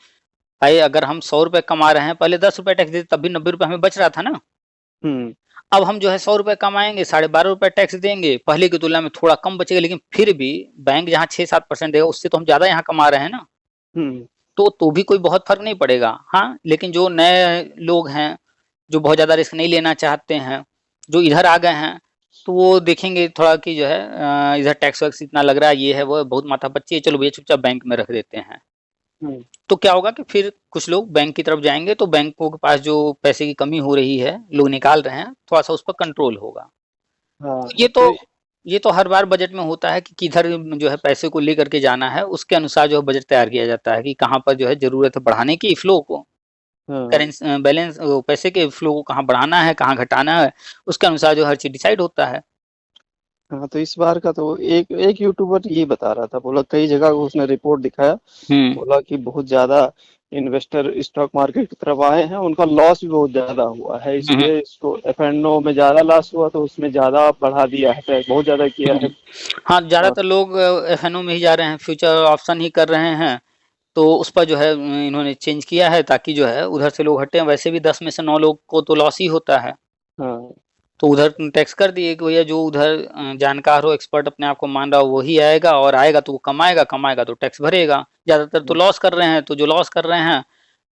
भाई अगर हम 100 रुपए कमा रहे हैं, पहले 10 रुपए टैक्स देते तब भी 90 रुपए हमें बच रहा था ना। अब हम जो है 100 रुपए कमाएंगे, 12.5 रुपए टैक्स देंगे, पहले की तुलना में थोड़ा कम बचेगा, लेकिन फिर भी बैंक जहाँ 6-7% देगा उससे तो हम ज्यादा यहाँ कमा रहे हैं ना। तो भी कोई बहुत फर्क नहीं पड़ेगा। हाँ, लेकिन जो नए लोग हैं जो बहुत ज्यादा रिस्क नहीं लेना चाहते हैं, जो इधर आ गए हैं, तो वो देखेंगे थोड़ा कि जो है इधर टैक्स वैक्स इतना लग रहा है, ये है वो है, बहुत माथापच्ची है, चलो भैया चुपचाप बैंक में रख देते हैं। तो क्या होगा कि फिर कुछ लोग बैंक की तरफ जाएंगे, तो बैंकों के पास जो पैसे की कमी हो रही है, लोग निकाल रहे हैं, थोड़ा सा उस पर कंट्रोल होगा। ये तो हर बार बजट में होता है कि किधर जो है पैसे को लेकर के जाना है, उसके अनुसार जो है बजट तैयार किया जाता है कि कहाँ पर जो है जरूरत है बढ़ाने की फ्लो को, करेंसी बैलेंस पैसे के फ्लो को कहाँ बढ़ाना है, कहाँ घटाना है, उसके अनुसार जो हर चीज डिसाइड होता है। हाँ, तो इस बार का तो एक एक यूट्यूबर ये बता रहा था, बोला कई जगह उसने रिपोर्ट दिखाया, हम्म बोला कि बहुत ज्यादा इन्वेस्टर स्टॉक मार्केट की तरफ आए हैं, उनका लॉस भी बहुत ज्यादा हुआ है, हम्म इसलिए इसको एफ&ओ में ज्यादा लॉस हुआ तो उसमें ज्यादा बढ़ा दिया है, बहुत ज्यादा किया हम्म। है। हाँ, और ज्यादातर लोग एफएनओ में ही जा रहे हैं, फ्यूचर ऑप्शन ही कर रहे हैं। तो उस पर जो है इन्होंने चेंज किया है ताकि जो है उधर से लोग हटे। वैसे भी 10 में से 9 लोग को तो लॉस ही होता है। हाँ। तो उधर टैक्स कर दिए कि भैया जो उधर जानकार हो, एक्सपर्ट अपने आप को मान रहा हो, वही आएगा, और आएगा तो वो कमाएगा, कमाएगा तो टैक्स भरेगा। ज्यादातर तो लॉस कर रहे हैं, तो जो लॉस कर रहे हैं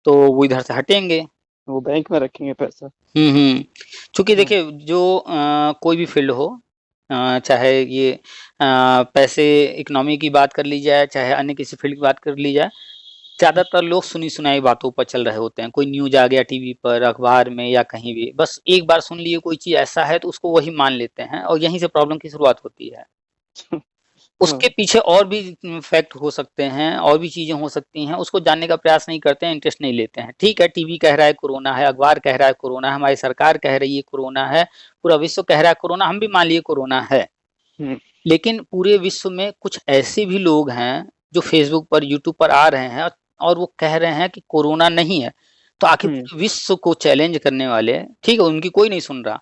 तो वो इधर से हटेंगे। वो बैंक में रखेंगे पैसा। हम्म। चूंकि हाँ। देखिए जो कोई भी फील्ड हो, चाहे ये पैसे, इकोनॉमी की बात कर ली जाए, चाहे अन्य किसी फील्ड की बात कर ली जाए, ज्यादातर लोग सुनी सुनाई बातों पर चल रहे होते हैं। कोई न्यूज आ गया टीवी पर, अखबार में, या कहीं भी, बस एक बार सुन लिए कोई चीज ऐसा है तो उसको वही मान लेते हैं, और यहीं से प्रॉब्लम की शुरुआत होती है। उसके हाँ। पीछे और भी फैक्ट हो सकते हैं, और भी चीजें हो सकती हैं, उसको जानने का प्रयास नहीं करते हैं, इंटरेस्ट नहीं लेते हैं। ठीक है, टीवी कह रहा है कोरोना है, अखबार कह रहा है कोरोना है, हमारी सरकार कह रही है कोरोना है, पूरा विश्व कह रहा है कोरोना, हम भी मान लिए कोरोना है। हम्म। लेकिन पूरे विश्व में कुछ ऐसे भी लोग हैं जो फेसबुक पर, यूट्यूब पर आ रहे हैं और वो कह रहे हैं कि कोरोना नहीं है। तो आखिर हम्म। पूरे विश्व को चैलेंज करने वाले, ठीक है, उनकी कोई नहीं सुन रहा,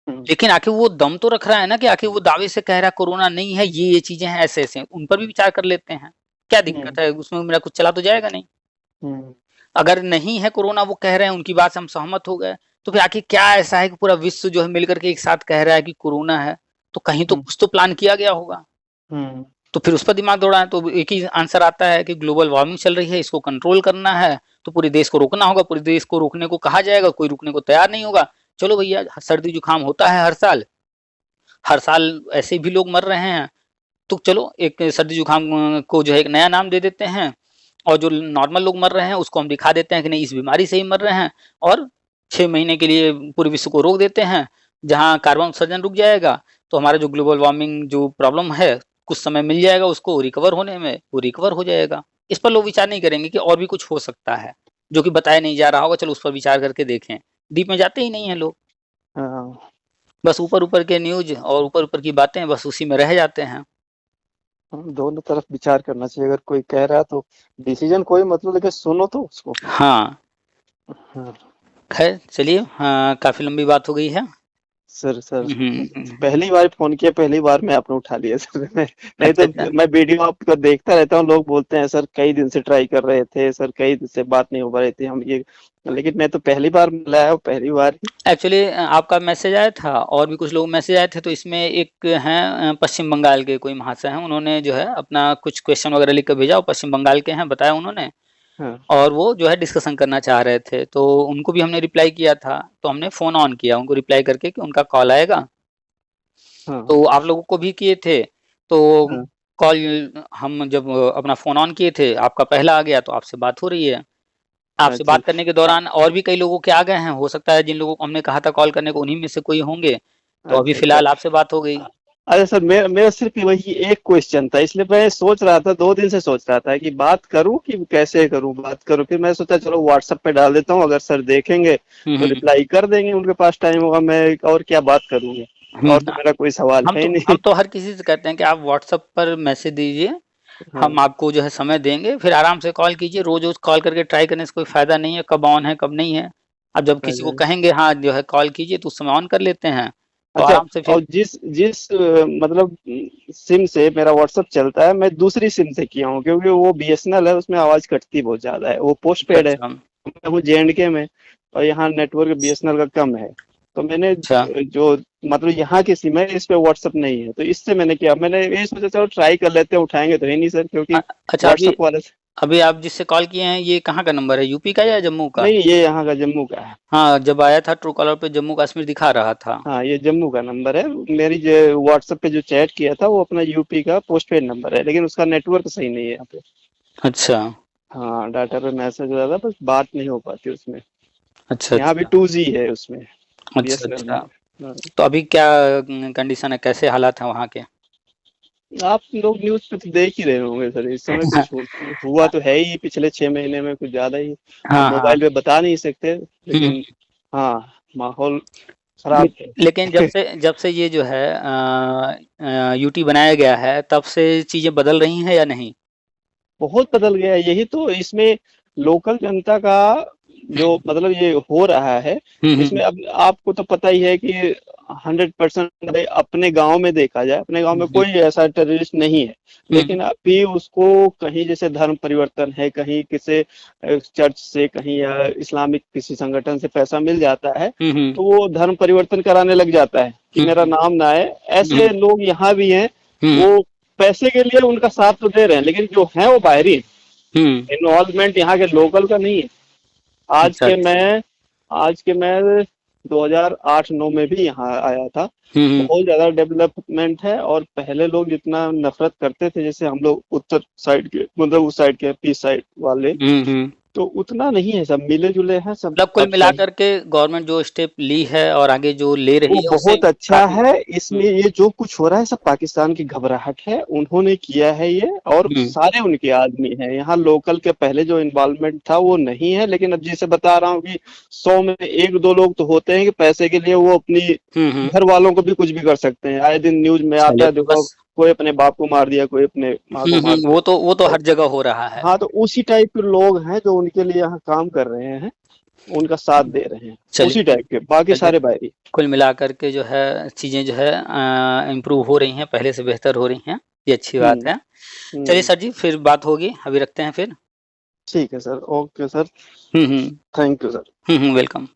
हम्म। लेकिन आखिर वो दम तो रख रहा है ना, कि आखिर वो दावे से कह रहा है कोरोना नहीं है, ये चीजें हैं, ऐसे ऐसे हैं, उन पर भी विचार कर लेते हैं। क्या हम्म। दिक्कत है उसमें, मेरा कुछ चला तो जाएगा नहीं। हम्म। अगर नहीं है कोरोना, वो कह रहे हैं, उनकी बात से हम सहमत हो गए, तो फिर आखिर क्या ऐसा है कि पूरा विश्व जो है मिलकर के एक साथ कह रहा है कि कोरोना है? तो कहीं तो हम्म। कुछ तो प्लान किया गया होगा। हम्म। तो फिर उस पर दिमाग दौड़ाएं तो एक ही आंसर आता है कि ग्लोबल वार्मिंग चल रही है, इसको कंट्रोल करना है, तो पूरे देश को रोकना होगा। पूरे देश को रोकने को कहा जाएगा, कोई रुकने को तैयार नहीं होगा। चलो भैया, सर्दी जुकाम होता है हर साल, हर साल ऐसे भी लोग मर रहे हैं, तो चलो एक सर्दी जुकाम को जो है एक नया नाम दे देते हैं, और जो नॉर्मल लोग मर रहे हैं उसको हम दिखा देते हैं कि नहीं, इस बीमारी से ही मर रहे हैं, और 6 महीने के लिए पूरे विश्व को रोक देते हैं। जहाँ कार्बन उत्सर्जन रुक जाएगा, तो हमारा जो ग्लोबल वार्मिंग जो प्रॉब्लम है, कुछ समय मिल जाएगा उसको रिकवर होने में, वो रिकवर हो जाएगा। इस पर लोग विचार नहीं करेंगे कि और भी कुछ हो सकता है जो कि बताया नहीं जा रहा होगा, चलो उस पर विचार करके देखें। डीप में जाते ही नहीं है लोग, हाँ। बस ऊपर ऊपर के न्यूज और ऊपर ऊपर की बातें, बस उसी में रह जाते हैं। दोनों तरफ विचार करना चाहिए, अगर कोई कह रहा है तो डिसीजन कोई मतलब, लेकिन सुनो तो उसको। हाँ, हाँ। खैर चलिए, हाँ, काफी लंबी बात हो गई है। सर हम्म। पहली बार फोन किया, पहली बार में आपने उठा लिया सर। मैं नहीं अच्छा तो अच्छा। मैं वीडियो आपका देखता रहता हूँ, लोग बोलते हैं सर कई दिन से ट्राई कर रहे थे, सर कई दिन से बात नहीं हो पा रही थी हम ये, लेकिन मैं तो पहली बार मिला है, पहली बार ही। एक्चुअली आपका मैसेज आया था, और भी कुछ लोग मैसेज आए थे, तो इसमें एक हैं पश्चिम बंगाल के कोई महाशय हैं, उन्होंने जो है अपना कुछ क्वेश्चन वगैरह लिख कर भेजा, और पश्चिम बंगाल के हैं बताया उन्होंने, हाँ। और वो जो है डिस्कशन करना चाह रहे थे, तो उनको भी हमने रिप्लाई किया था। तो हमने फोन ऑन किया उनको रिप्लाई करके कि उनका कॉल आएगा, हाँ। तो आप लोगों को भी किए थे। तो हाँ। कॉल, हम जब अपना फोन ऑन किए थे, आपका पहला आ गया, तो आपसे बात हो रही है। आपसे अच्छा। बात करने के दौरान और भी कई लोगों के आ गए हैं, हो सकता है जिन लोगों को हमने कहा था कॉल करने को, उन्हीं में से कोई होंगे। तो अभी अच्छा। अच्छा। फिलहाल आपसे बात हो गई। अरे सर, मेरा मेरा सिर्फ वही एक क्वेश्चन था, इसलिए मैं सोच रहा था, 2 दिन से सोच रहा था कि बात करूं कि कैसे करूं, बात करूं, फिर मैं सोचा चलो व्हाट्सएप पे डाल देता हूं, अगर सर देखेंगे तो हम्म रिप्लाई कर देंगे, उनके पास टाइम होगा, मैं और क्या बात करूंगा, और तो हम्म। मेरा कोई सवाल हम है ही तो नहीं। हम तो हर किसी से कहते हैं कि आप व्हाट्सएप पर मैसेज दीजिए, हाँ। हम आपको जो है समय देंगे, फिर आराम से कॉल कीजिए। रोज रोज कॉल करके ट्राई करने से कोई फायदा नहीं है, कब ऑन है कब नहीं है। अब जब किसी को अच्छा। कहेंगे हाँ जो है कॉल कीजिए, तो उस समय ऑन कर लेते हैं, तो अच्छा। आराम से फिर। और जिस जिस मतलब सिम से मेरा व्हाट्सएप चलता है, मैं दूसरी सिम से किया हूँ, क्योंकि वो बीएसएनएल है, उसमें आवाज कटती बहुत ज्यादा है, वो पोस्ट अच्छा पेड है, अच्छा मैं हूँ जेएंडके में, और यहाँ नेटवर्क बीएसएनएल का कम है, तो मैंने अच्छा जो मतलब यहाँ की सिम है, इस पे व्हाट्सएप नहीं है, तो इससे मैंने किया, मैंने ये सोचा चलो ट्राई कर लेते हैं, उठाएंगे तो है नहीं सर, क्योंकि अच्छा। अभी व्हाट्सएप वाले से। अभी आप जिससे कॉल किए हैं, ये कहाँ का नंबर है, यूपी का या जम्मू का? नहीं, ये यहाँ का जम्मू का है। हाँ, जब आया था ट्रू कॉलर पे जम्मू कश्मीर दिखा रहा था। हाँ, ये जम्मू का नंबर है, मेरी जो व्हाट्सएप पे जो चैट किया था वो अपना यूपी का पोस्ट पेड नंबर है, लेकिन उसका नेटवर्क सही नहीं है यहाँ पे। अच्छा हाँ, डाटा पे मैसेज आता था, बस बात नहीं हो पाती उसमें। अच्छा यहाँ भी अच्छा 2G है उसमें, अच्छा बीएसएनएल में। अच्छा। हाँ। तो अभी क्या कंडीशन है, कैसे हालात हैं वहाँ के? आप लोग न्यूज पे तो देख ही रहे होंगे सर, इस समय कुछ हुआ तो है ही, पिछले 6 महीने में कुछ ज्यादा ही, अब हाँ हाँ। मोबाइल पे बता नहीं सकते, हम्म लेकिन हाँ, माहौल खराब। लेकिन जब से ये जो है यूटी बनाया गया है, तब से चीजें बदल रही हैं या नहीं? बहुत बदल गया है। यही तो इसमें लोकल जनता का जो मतलब ये हो रहा है, इसमें अब आपको तो पता ही है कि 100% अपने गांव में देखा जाए, अपने गांव में कोई ऐसा टेररिस्ट नहीं है, लेकिन अभी उसको कहीं जैसे धर्म परिवर्तन है, कहीं किसी चर्च से, कहीं या इस्लामिक किसी संगठन से पैसा मिल जाता है, तो वो धर्म परिवर्तन कराने लग जाता है कि मेरा नाम ना है। ऐसे लोग यहाँ भी हैं, वो पैसे के लिए उनका साथ तो दे रहे हैं, लेकिन जो है वो बाहरी है, इन्वॉल्वमेंट यहाँ के लोकल का नहीं है। अच्छा, आज के मैं 2008-9 में भी यहाँ आया था। बहुत ज्यादा डेवलपमेंट है, और पहले लोग जितना नफरत करते थे, जैसे हम लोग उत्तर साइड के, मतलब उस साइड के पीस साइड वाले, तो उतना नहीं है, सब मिले जुले हैं सब। मतलब कुल अब सही, मिलाकर के गवर्नमेंट जो स्टेप ली है और आगे जो ले रही वो है, उससे बहुत अच्छा काफी। है। इसमें ये जो कुछ हो रहा है सब पाकिस्तान की घबराहट है, उन्होंने किया है ये, और सारे उनके आदमी हैं यहाँ। लोकल के पहले जो इन्वॉल्वमेंट था वो नहीं है, लेकिन अब जैसे बता रहा हूँ कि 100 में 1-2 लोग तो होते हैं कि पैसे के लिए वो अपनी घर वालों को भी कुछ भी कर सकते हैं। आए दिन न्यूज में आता चलिए है, तो देखो बस। कोई अपने बाप को मार दिया, कोई अपने माँ को मार दिया। वो तो तो हर जगह हो रहा है। हाँ, तो उसी टाइप के लोग हैं जो उनके लिए यहाँ काम कर रहे हैं, उनका साथ दे रहे हैं, उसी चलिए टाइप के, बाकी चलिए, सारे बाहरी। कुल मिलाकर के जो है चीजें जो है इम्प्रूव हो रही हैं, पहले से बेहतर हो रही हैं, ये अच्छी बात हम्म। है। चलिए हम्म। सर जी, फिर बात होगी, अभी रखते हैं फिर। ठीक है sir, okay sir, hmm. Thank you sir. Welcome.